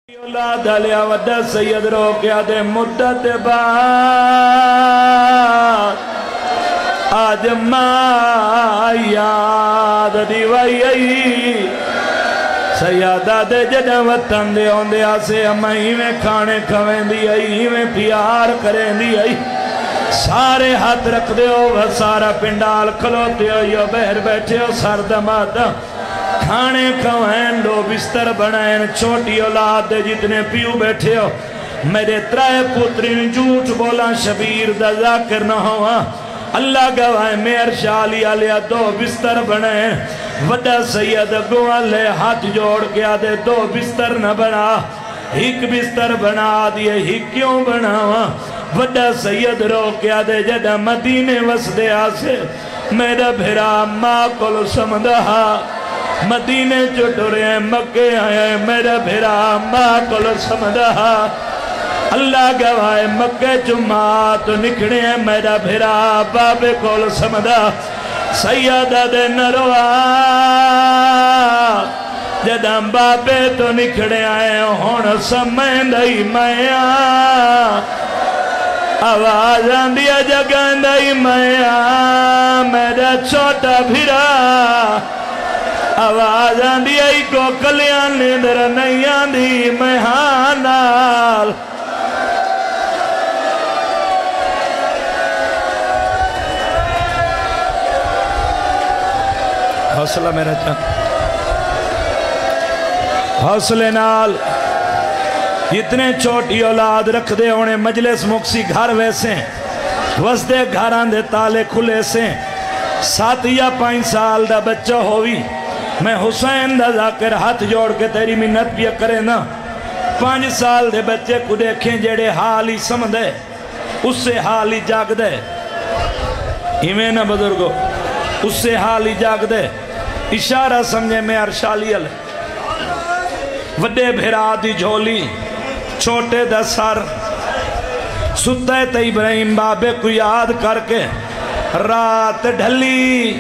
اولاد علیہ وڈا سید رو کیا دے مدت بعد آج ماں یاد دیوائی سیادہ دے جڑا وطن دے ہوندے آسے امائی میں کھانے کھویں دی آئی میں پیار کریں دی آئی سارے ہاتھ رکھ دے ہو سارا پنڈال کھلوتے ہو یا بہر بیٹھے ہو سر دمادا کھانے کھویں دو بستر بنائیں چھوٹی اولاد دے جتنے پیو بیٹھے ہو میرے ترائے پترین جھوٹ بولا شبیر دا ذاکر نہ ہوا اللہ گواہ میر شالی علیہ دو بستر بنائیں وڈا سید گوہ لے ہاتھ جوڑ گیا دے دو بستر نہ بنا ایک بستر بنا دیے ہی کیوں بناوا وڈا سید رو کیا دے جدہ مدینے وسدے آسے میرا بھرا ماں کل سمدہا مدینے چٹورے ہیں مکے آئے میرا بھرا ماں کل سمدہا اللہ گواہ مکے چمہ تو نکڑے ہیں میرا بھرا بابے کل سمدہ سیدہ دے نروا جدہ بابے تو نکڑے آئے ہون سمیں دائی مائیا آواز آندیا جگہ دائی مائیا میرا چھوٹا بھرا آواز آندیا ہی کو کلیان نیندر نہیں آندی مہانال حوصلہ میرا چاہتا حوصلے نال اتنے چھوٹی اولاد رکھ دے ہونے مجلس مکسی گھر ویسے وسدے گھران دے تالے کھلے سے 7 یا 5 سال دا بچہ ہوئی میں حسین دا ذاکر ہاتھ جوڑ کے تیری منت بھی کرے نا 5 سال دے بچے کو دیکھیں جڑے حال ہی سمدھے اس سے حال ہی جاگ دے ہمیں نا بزرگو اس سے حال ہی جاگ دے اشارہ سمجھے میں ارشالی علیہ وڈے بھیرا دی جھولی چھوٹے دا سر ستے تے ابراہیم بابے کو یاد کر کے رات ڈھلی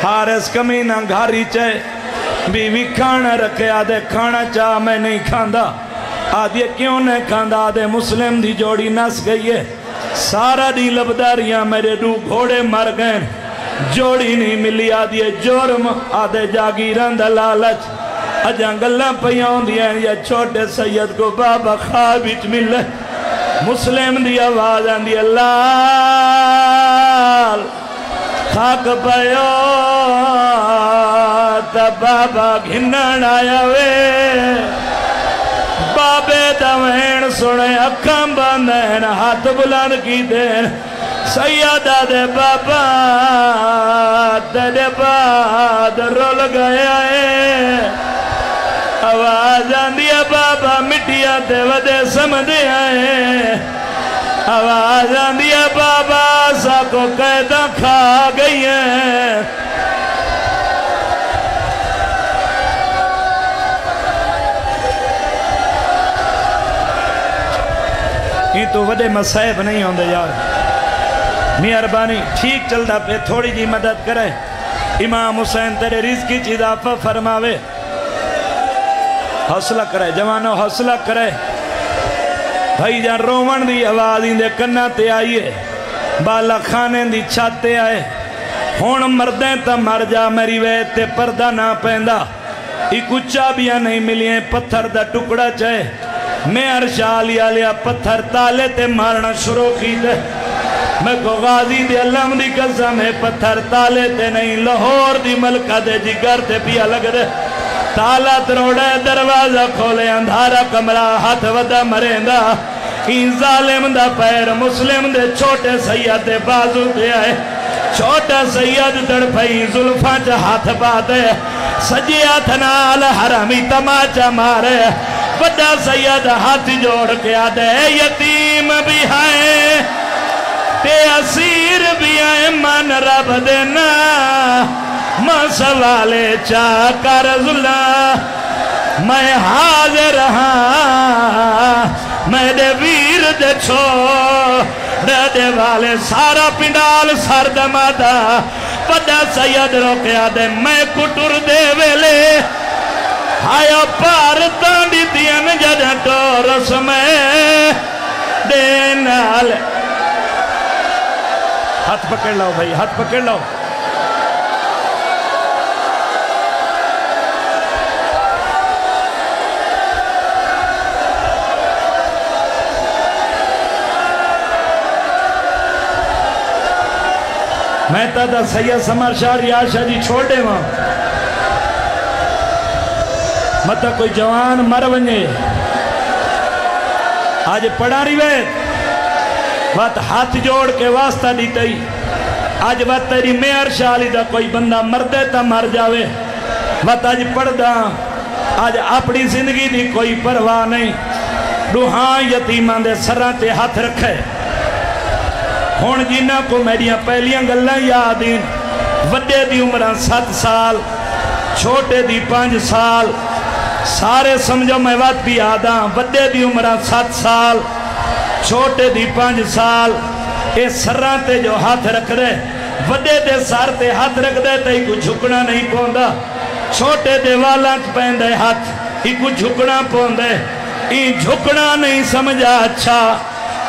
حارس کمینہ گھاری چاہے بیوی کھانا رکھے آدھے کھانا چاہ میں نہیں کھاندا آدھے کیوں نہیں کھاندا آدھے مسلم دی جوڑی نس گئی ہے سارا دی لبداریاں میرے دو گھوڑے مر گئے جوڑی نہیں ملی آدھے جرم آدھے جاگیران دا لالچ اجاں گلہ پیاؤں دیا یا چھوٹے سید کو بابا خواب اچ ملے مسلم دی آواز آندی اللہ خاک پیو تا بابا گھنن آیا وے بابے دوین سنے اکھاں بندین ہاتھ بلند کی دین سیدہ دے بابا تیرے بعد رول گیا ہے آواز آندیا بابا مٹیا تے ودے سمدھے آئے آواز آندیا بابا سا کو قیدہ کھا گئی ہے یہ تو ودے مسائب نہیں ہوں دے یار مہربانی ٹھیک چلتا پہ تھوڑی جی مدد کرے امام حسین تیرے رزقی چیز آفا فرماوے حوصلہ کرے جوانو حوصلہ کرے بھائی جان رومن دی آواز اندے کنہ تے آئیے بالا کھانے دی چھاتے آئے ہون مردیں تا مر جا میری ویت تے پردہ نہ پہندا ایک اچھا بیاں نہیں ملیے پتھر دا ٹکڑا چاہے میں ارشالی آلیا پتھر تالے تے مارنا شروع کی دے میں کو غازی دی علم دی قسم ہے پتھر تالے تے نہیں لاہور دی ملکہ دے جگر تے پیا لگ دے تالا تروڑے دروازہ کھولے اندھارا کمرہ ہاتھ ودا مریندا این ظالم دا پیر مسلم دے چھوٹے سید دے بازو دے آئے چھوٹا سید تڑپئی ظلفاں چا ہاتھ پاتے سجی ہاتھ نال حرامی تماچا مارے بڑا سید ہاتھ جوڑ کے آدھے یتیم بھی آئے تے اسیر بھی آئے من رب دینا ماں سوالے چاکا رضولہ میں حاضر ہاں میں دے ویر دے چھوڑ دے والے سارا پنڈال سر دمادا بڑا سید روکیا دے میں کٹر دے ویلے آیا پار تانڈی دین جدہ ٹورس میں دینال ہاتھ پکڑ لاؤ بھائی ہاتھ پکڑ لاؤ میں تا سید سمر شاہ ریاشہ جی چھوڑ دے وہاں مطلب کوئی جوان مر ونجے آج پڑھا روایت وقت ہاتھ جوڑ کے واسطہ دیتے آج وقت تیری میار شالی دا کوئی بندہ مردے تا مر جاوے وقت آج پڑھ دا آج اپنی زندگی دی کوئی پرواہ نہیں روحاں یتیمان دے سراں تے ہاتھ رکھے ہون جنہ کو میریاں پہلیاں گلیں یاد ہیں وڈے دی عمران 7 سال چھوٹے دی 5 سال سارے سمجھو میں وقت بھی آدھا وڈے دی عمران 7 سال چھوٹے دی 5 سال اے سراں تے جو ہاتھ رکھ دے وڈے دے سار تے ہاتھ رکھ دے تے ہی کو جھکنا نہیں پوندا چھوٹے دے والاں پہن دے ہاتھ ہی کو جھکنا پوندے ہی جھکنا نہیں سمجھا اچھا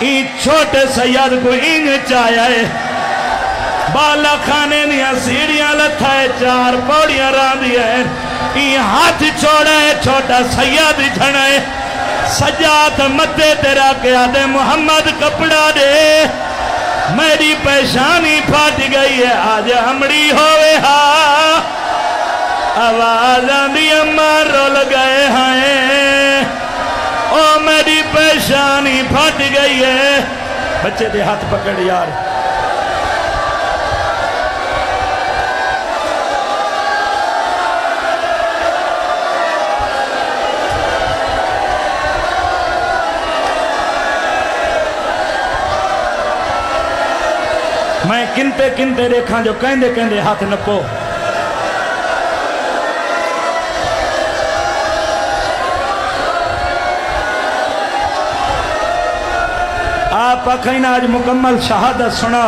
ہی چھوٹے سید کو ہی چاہیا ہے بالا کھانے دیا سیڑیاں لتھائے 4 پوڑیاں ران دیا ہے ہی ہاتھ چھوڑا ہے چھوٹا سید جھنا ہے سجاد متے تیرا کیا دے محمد کپڑا دے میری پیشانی پھاٹ گئی ہے آج ہمڑی ہوئے ہاں آوازاں دی اماں رول گئے ہیں او میری پیشانی پھٹ گئی ہے بچے دے ہاتھ پکڑ یار میں کنتے کنتے دیکھاں جو کہندے کہندے ہاتھ نپو آپ اکھائینا آج مکمل شہادت سنا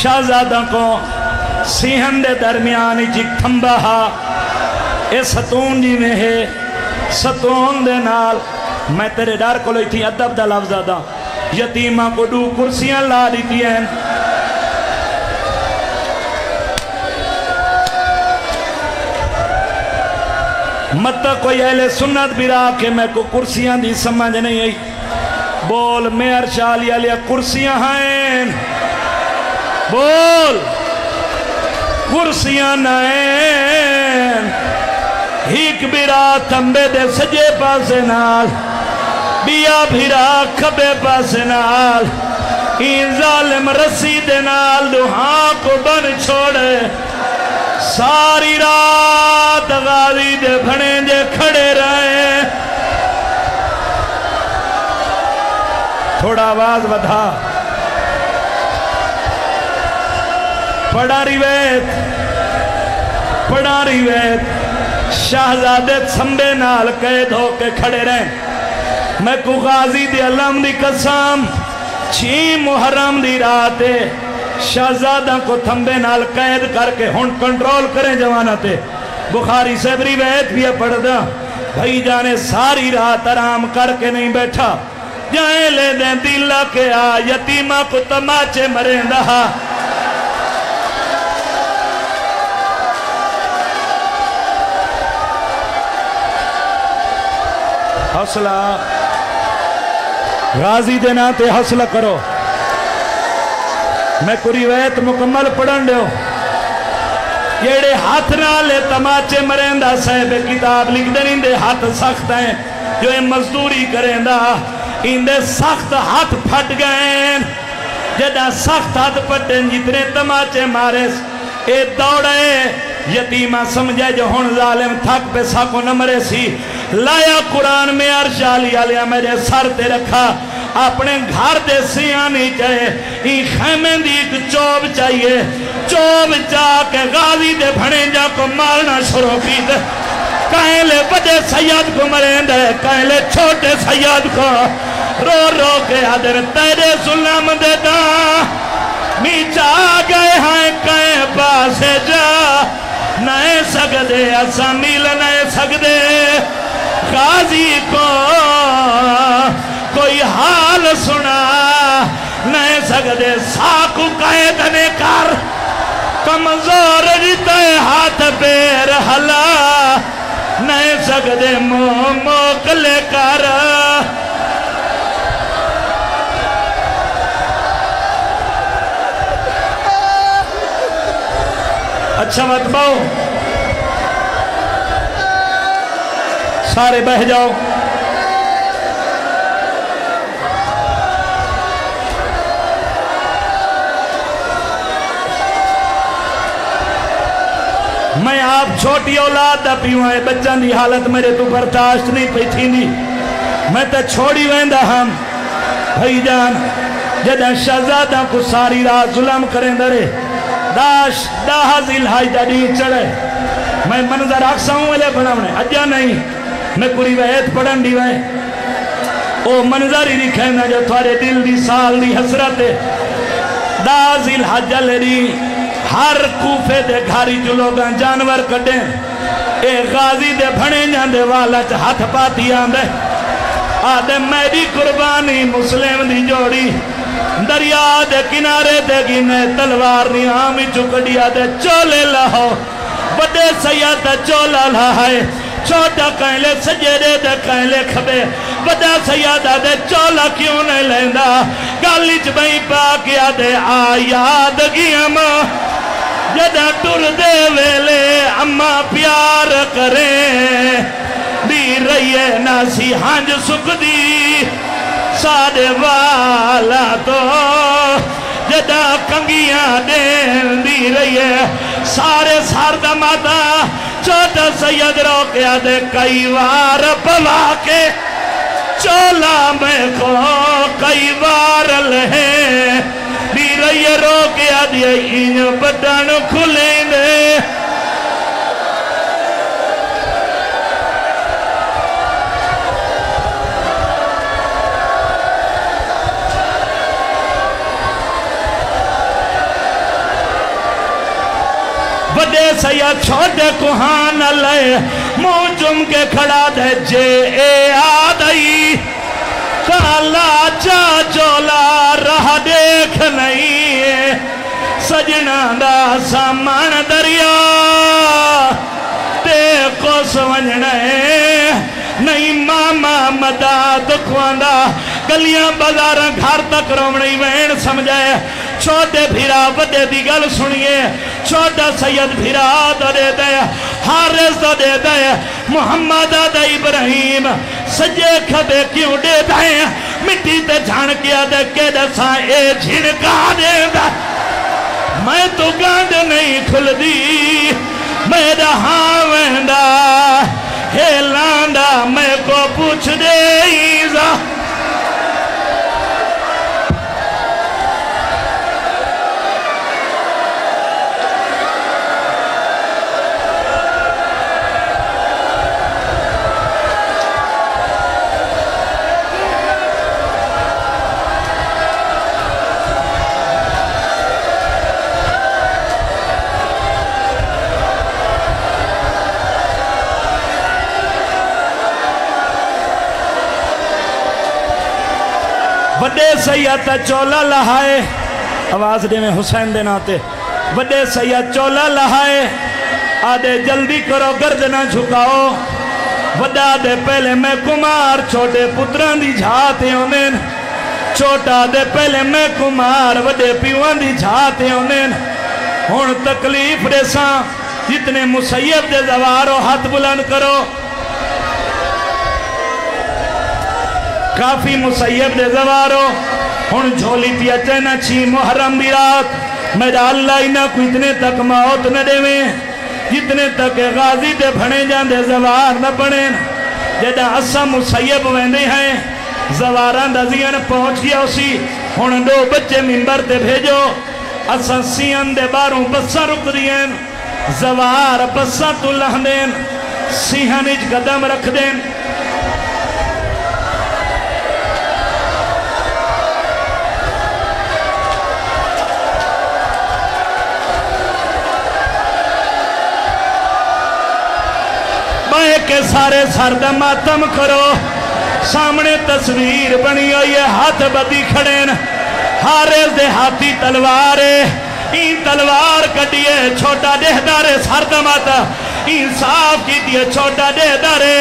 شہزادہ کو سیہن دے درمیانی جی کھمبا ہا اے ستون جی میں ہے ستون دے نال میں تیرے ڈار کو لئی تھی ادب دا لفظ دا یتیمہ کو 2 کرسیاں لا دیتی ہیں مطلع کوئی اہل سنت بھی رہا کہ میں کو کرسیاں دی سمجھ نہیں آئی بول میئر شالی علیہ کرسیاں ہیں بول کرسیاں نائیں ہیک بیرا تنبے دے سجے پاسے نال بیا بھیرا کھبے پاسے نال این ظالم رسی دے نال دوہاں کو بن چھوڑے ساری رات غازی دے بھنے جے کھڑے رہے تھوڑا آواز بدھا پڑھا روایت شہزادے سمبے نال قید ہو کے کھڑے رہیں میں کو غازی دی علم دی قسم 6 محرم دی راتے شہزادہ کو تھمبے نال قید کر کے ہن کنٹرول کریں جوانا تے بخاری سے روایت بھی پڑھ دا بھائی جانے ساری رات آرام کر کے نہیں بیٹھا جائیں لے دیں دلہ کے آ یتیمہ کو تماچے مریں دہا حوصلہ غازی دینا تے حوصلہ کرو میں کو روایت مکمل پڑھن دے ہو یہ ہاتھ نہ لے تماچے مریں دا صاحب کتاب لکھ دیں دے ہاتھ سخت ہیں جو یہ مزدوری کریں دا اندے سخت ہاتھ پھٹ گئے جدہ سخت ہاتھ پھٹیں جتنے تماچے مارے اے دوڑے یتیمہ سمجھے جو ہن ظالم تھک پہ ساکو نمرے سی لایا قرآن میں عرش علی علیہ میرے سر تے رکھا اپنے گھر دے سیانی چاہے این خیمیں دی ایک چوب چاہیے چوب چاہ کے غازی دے بھنے جا کو مارنا شروع کی دے کہیں لے بڑے سید کو مریں دے کہیں لے چھوٹے سید کو رو رو کے حضر تیرے سلام دے دا میچا گئے ہیں کہیں پاسے جا نئے سگدے ایسا میل نئے سگدے غازی کو کوئی حال سنا نئے سگدے ساکو قیدنے کر کمزور جتے ہاتھ پیر حلا نئے سگدے موکلے کر اچھا مت باؤ سارے بہ جاؤ میں آپ چھوٹی اولاد دا پیوں ہے بچان دی حالت میرے تو برداشت نہیں پئی تھی نہیں میں تا چھوڑی ویندہ ہم بھائی جان جدہ شہزادہ کو ساری رات ظلم کریں درے داش داہ ذی الحجہ دی چڑھے میں منظر آکسا ہوں والے بڑھاونے اجا نہیں میں کوئی وحید پڑھن دی وائے او منظر ہی دکھائنا جو تھوڑے دل دی سال دی حسرت داہ ذی الحجہ لڑی ہر کوفے دے گھاری جو لوگاں جانور کٹیں اے غازی دے بھنے جاندے والا چا ہاتھ پاتی آندے آدھے میری قربانی مسلم دی جوڑی دریا دے کنارے دے گینے تلوار نہیں آمی چکڑی آدھے چولے لہو بڑے سیاد چولا لہائے چھوٹا کہلے سجدے دے کہلے کھبے بڑا سیاد آدھے چولا کیوں نہیں لیندہ گالیچ بھئی پاکی آدھے آیاد گیم جدہ ٹر دے ویلے اما پیار کریں دی رہیے ناسی ہنج سکھ دی ساڑے والا تو جدہ کنگیاں دین دی رہیے سارے ساردہ ماتا چھوٹا سید رو کے آدھے کئی وار پلا کے چولا میں کو کئی وار لہیں دی رہیے رو کے آدھے این بٹن کھلیں دے بڑے سید چھوٹے کوہان لے منہ جم کے کھڑا دے جے اے آدھائی کالا چا چولا رہ دیکھ نہیں سجنہ دا سامان دریا تے کو سونجنے نہیں ماما مداد کواندہ گلیاں بازاراں گھر تک رومنی وین سمجھائے چھوٹے بھیرا بڑے دی گل سنیے چھوٹا سید بھیرا دے دے حارث دے دے محمد دے ابراہیم سجے کھبے کیوں دے دے مٹی تے جھان کیا دے کہ دساں اے جھنکا دے دے میں تو گاند نہیں کھل دی میرا ہاں ویندہ ہے لاندہ میں کو پوچھ دے ایزا بڑے سید چولا لہائے آواز دے میں حسین دے ناتے بڑے سید چولا لہائے آدھے جلدی کرو گردنا جھکاؤ وڈا دے پہلے میں کمار چھوٹے پتران دی جھاتے ہونے چھوٹا دے پہلے میں کمار وڈے پیوان دی جھاتے ہونے ہون تکلیف دے ساں جتنے مسیب دے زوارو ہاتھ بلند کرو کافی مسیب دے زوارو ہن جھولی پیا چینا چھی محرم بھی رات میرا اللہ انہا کو اتنے تک موت نہ دے میں جتنے تک غازی دے بھنے جان دے زوار نہ بنے جدہ اسا مسیب ویندے ہیں زواران دزین پہنچ گیا اسی ہن دو بچے منبر دے بھیجو اسا سیان دے باروں بسا رک دین زوار بسا تو لہ دین سیہن اج قدم رکھ دین کہ سارے سرد ماتم کرو سامنے تصویر بنی ہوئی ہے ہاتھ بدی کھڑین حارث دے ہاتھی تلوارے این تلوار کٹیے چھوٹا دہدارے سرد ماتا این صاف کی دیئے چھوٹا دہدارے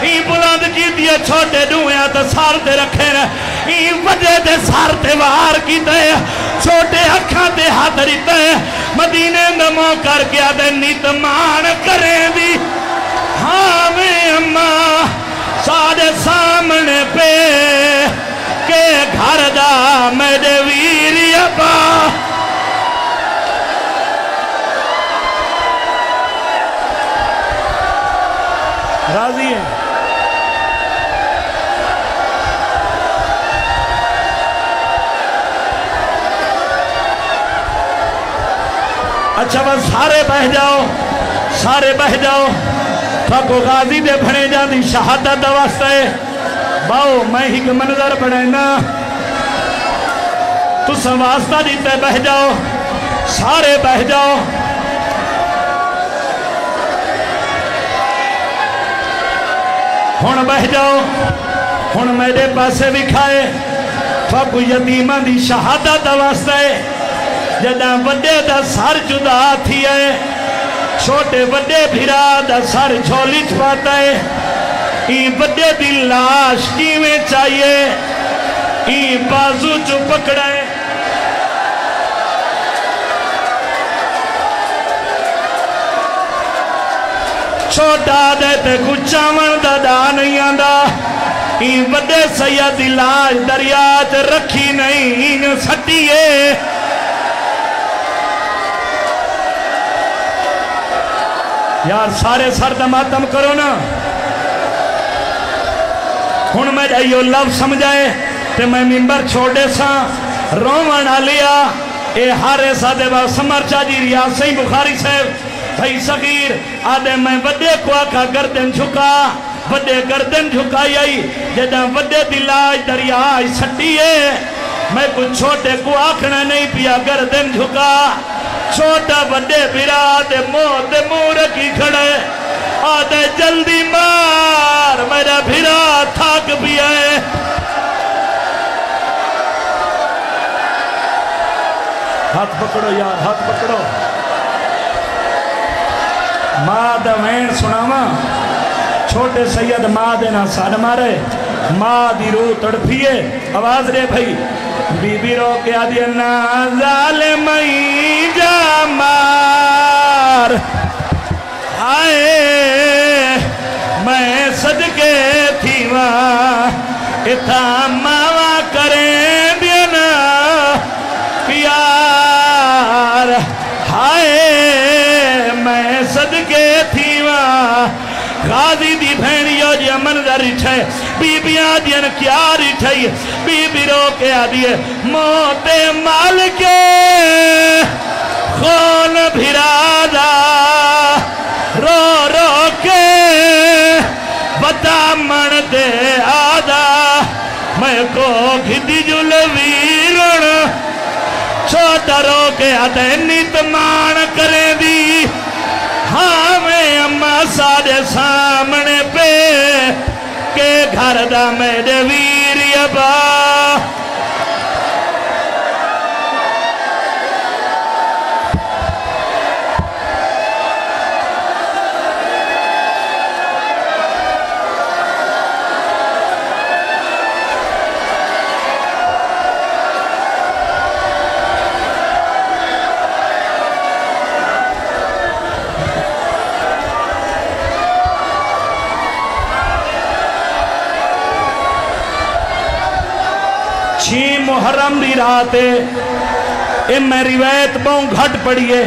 این بلند کی دیئے چھوٹے دویاں تا سار دے رکھیں این وجہ دے سار دے وار کی دے چھوٹے اکھاں دے ہاتھ ریتے مدینے نمو کر کے آدھے نیت مان کریں دی ہاں میں اممہ سادے سامنے پہ کہ گھر دا میرے ویری ابا اچھا بس سارے بہ جاؤ، سارے بہ جاؤ، تھاکو غازی دے بھنے جاندی شہادت واسطے باؤ میں ہی کہ منظر بڑھائنا تو سواسطہ دیتے بہ جاؤ، سارے بہ جاؤ۔ ہون بہ جاؤ، ہون میرے پاسے بھی کھائے تھاکو یتیمان دی شہادت واسطے جدہ وڈے دا سر جدا تھی ہے، چھوٹے وڈے بھیرا دا سر جھولی چھپاتا ہے، این وڈے دی لاش کیویں چاہیے، این بازو جو پکڑے چھوٹا دیتے کچھ چاون دا دا نہیں آندہ، این وڈے سید دی لاش دریات رکھی نہیں، این سٹیے یار سارے سر دماتم کرو نا۔ ہن میں جائیو لفظ سمجھائے تے میں ممبر چھوڑے سا رومن لیا اے ہارے سادے با سمر چاجی ریاسی بخاری صاحب بھائی صغیر آدھے میں وڈے کو آکھا گردن جھکا، وڈے گردن جھکائی آئی جدہ وڈے دلاج دریائی سٹیے، میں کچھ چھوٹے کو آکھنا نہیں پیا گردن جھکا، چھوٹا وڈے بھیرا دے موت مور کی کھڑے آدھے جلدی مار میرا بھیرا تھاک بھی ہے۔ ہاتھ پکڑو یار، ہاتھ پکڑو۔ ماں دا وین سناما چھوٹے سید ماں دے نا سان مارے، ماں دی روح تڑپیے آواز رے بھائی بی بی رو کے آدھے نا ظالمائی جا مار آئے میں صدقے تھی وہاں اتھا ماوا کریں دینا پیار ہائے میں صدقے تھی وہاں غازی دی بھینیو جی منظر رچھے بی بی آدین کیا رچھے بی بی رو کے آدھیے موت مال کے خون بھیرادا رو رو کے بتا من دے آدھا میں کو گھدی جلویرن چھوٹا رو کے آدھے نیت مان کریں دی ہاں میں اممہ ساڑے سامنے پہ کہ گھر دا میرے ویری ابا محرم دی رات ہے میں روایت بہن گھٹ پڑیے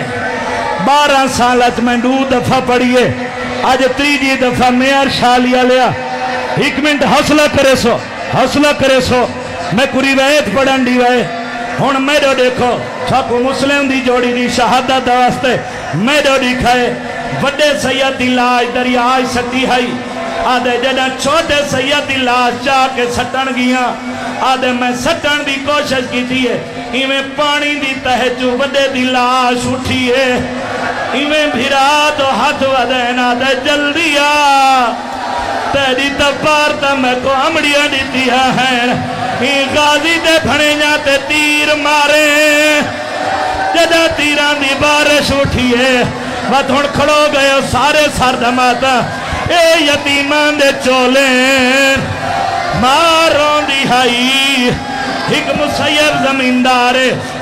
12 سالت میں 2 دفعہ پڑیے آج 3 دفعہ میں ارشا لیا لیا 1 منٹ حوصلہ کرے سو میں کو روایت پڑھن دی وائے ہون میرے دیکھو چھاکو مسلم دی جوڑی دی شہادت واسطے میرے دیکھائے وڈے سید دی لاش دریائی سٹی ہائی آدھے جڑا چھوٹے سید دی لاش چاہ کے سٹن گیا آدھے میں سٹن دی کوشش کی تھی ہے ایمیں پانی دی تہجو وڈے دی لاش اٹھی ہے ایمیں بھیرا تو ہاتھ ودین آدھے جلدی تیری تپارتا میں کو امڑیاں دیتی ہیں این غازی دے بھنے جاتے تیر مارے جدہ تیران دی بارش اٹھی ہے بات ہون کھڑو گئے سارے سر دماتا اے یتیمان دے چولیں ماروں دی ہائی ایک مسیب زمیندار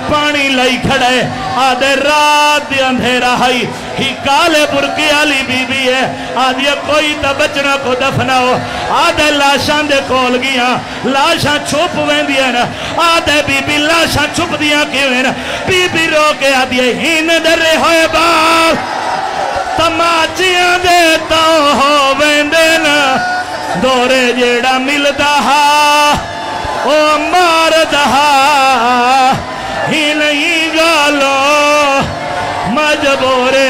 پانی لائی کھڑے آدھے رات دی اندھیرا ہائی ہی کالے برکی علی بی بی ہے آدھے کوئی تا بچنا کو دفناؤ آدھے لاشان دے کول گیا لاشان چھپ وین دیا نا آدھے بی بی لاشان چھپ دیا کیویں نا بی بی رو کے آدھے ہین درے ہوئے بار تماچیاں دیتا ہو وین دینا دورے جیڑا مل دہا او مار دہا ہی نہیں گالو جبورے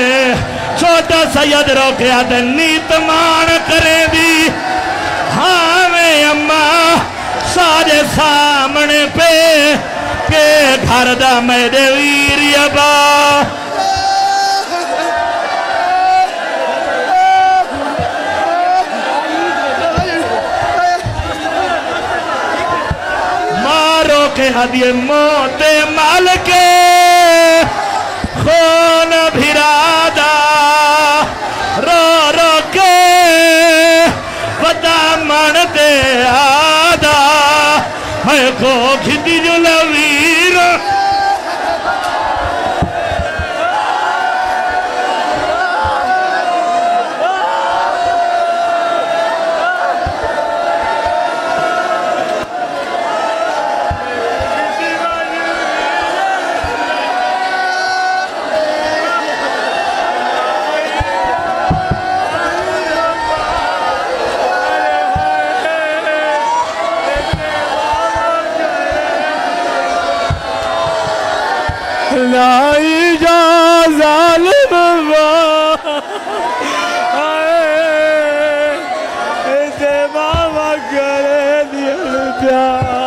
چھوٹا سید روکیا دے نیت مان کریں دی ہاں میں اماں سارے سامنے پہ کہ گھر دا میرے ویر یبا مارو کے ہدیے موت مال کے خون بھرادا رو رو کے ودا من دے آدھا میں کو کھتی جو لویر لائی جا ظالم اسے بابا کرے دیا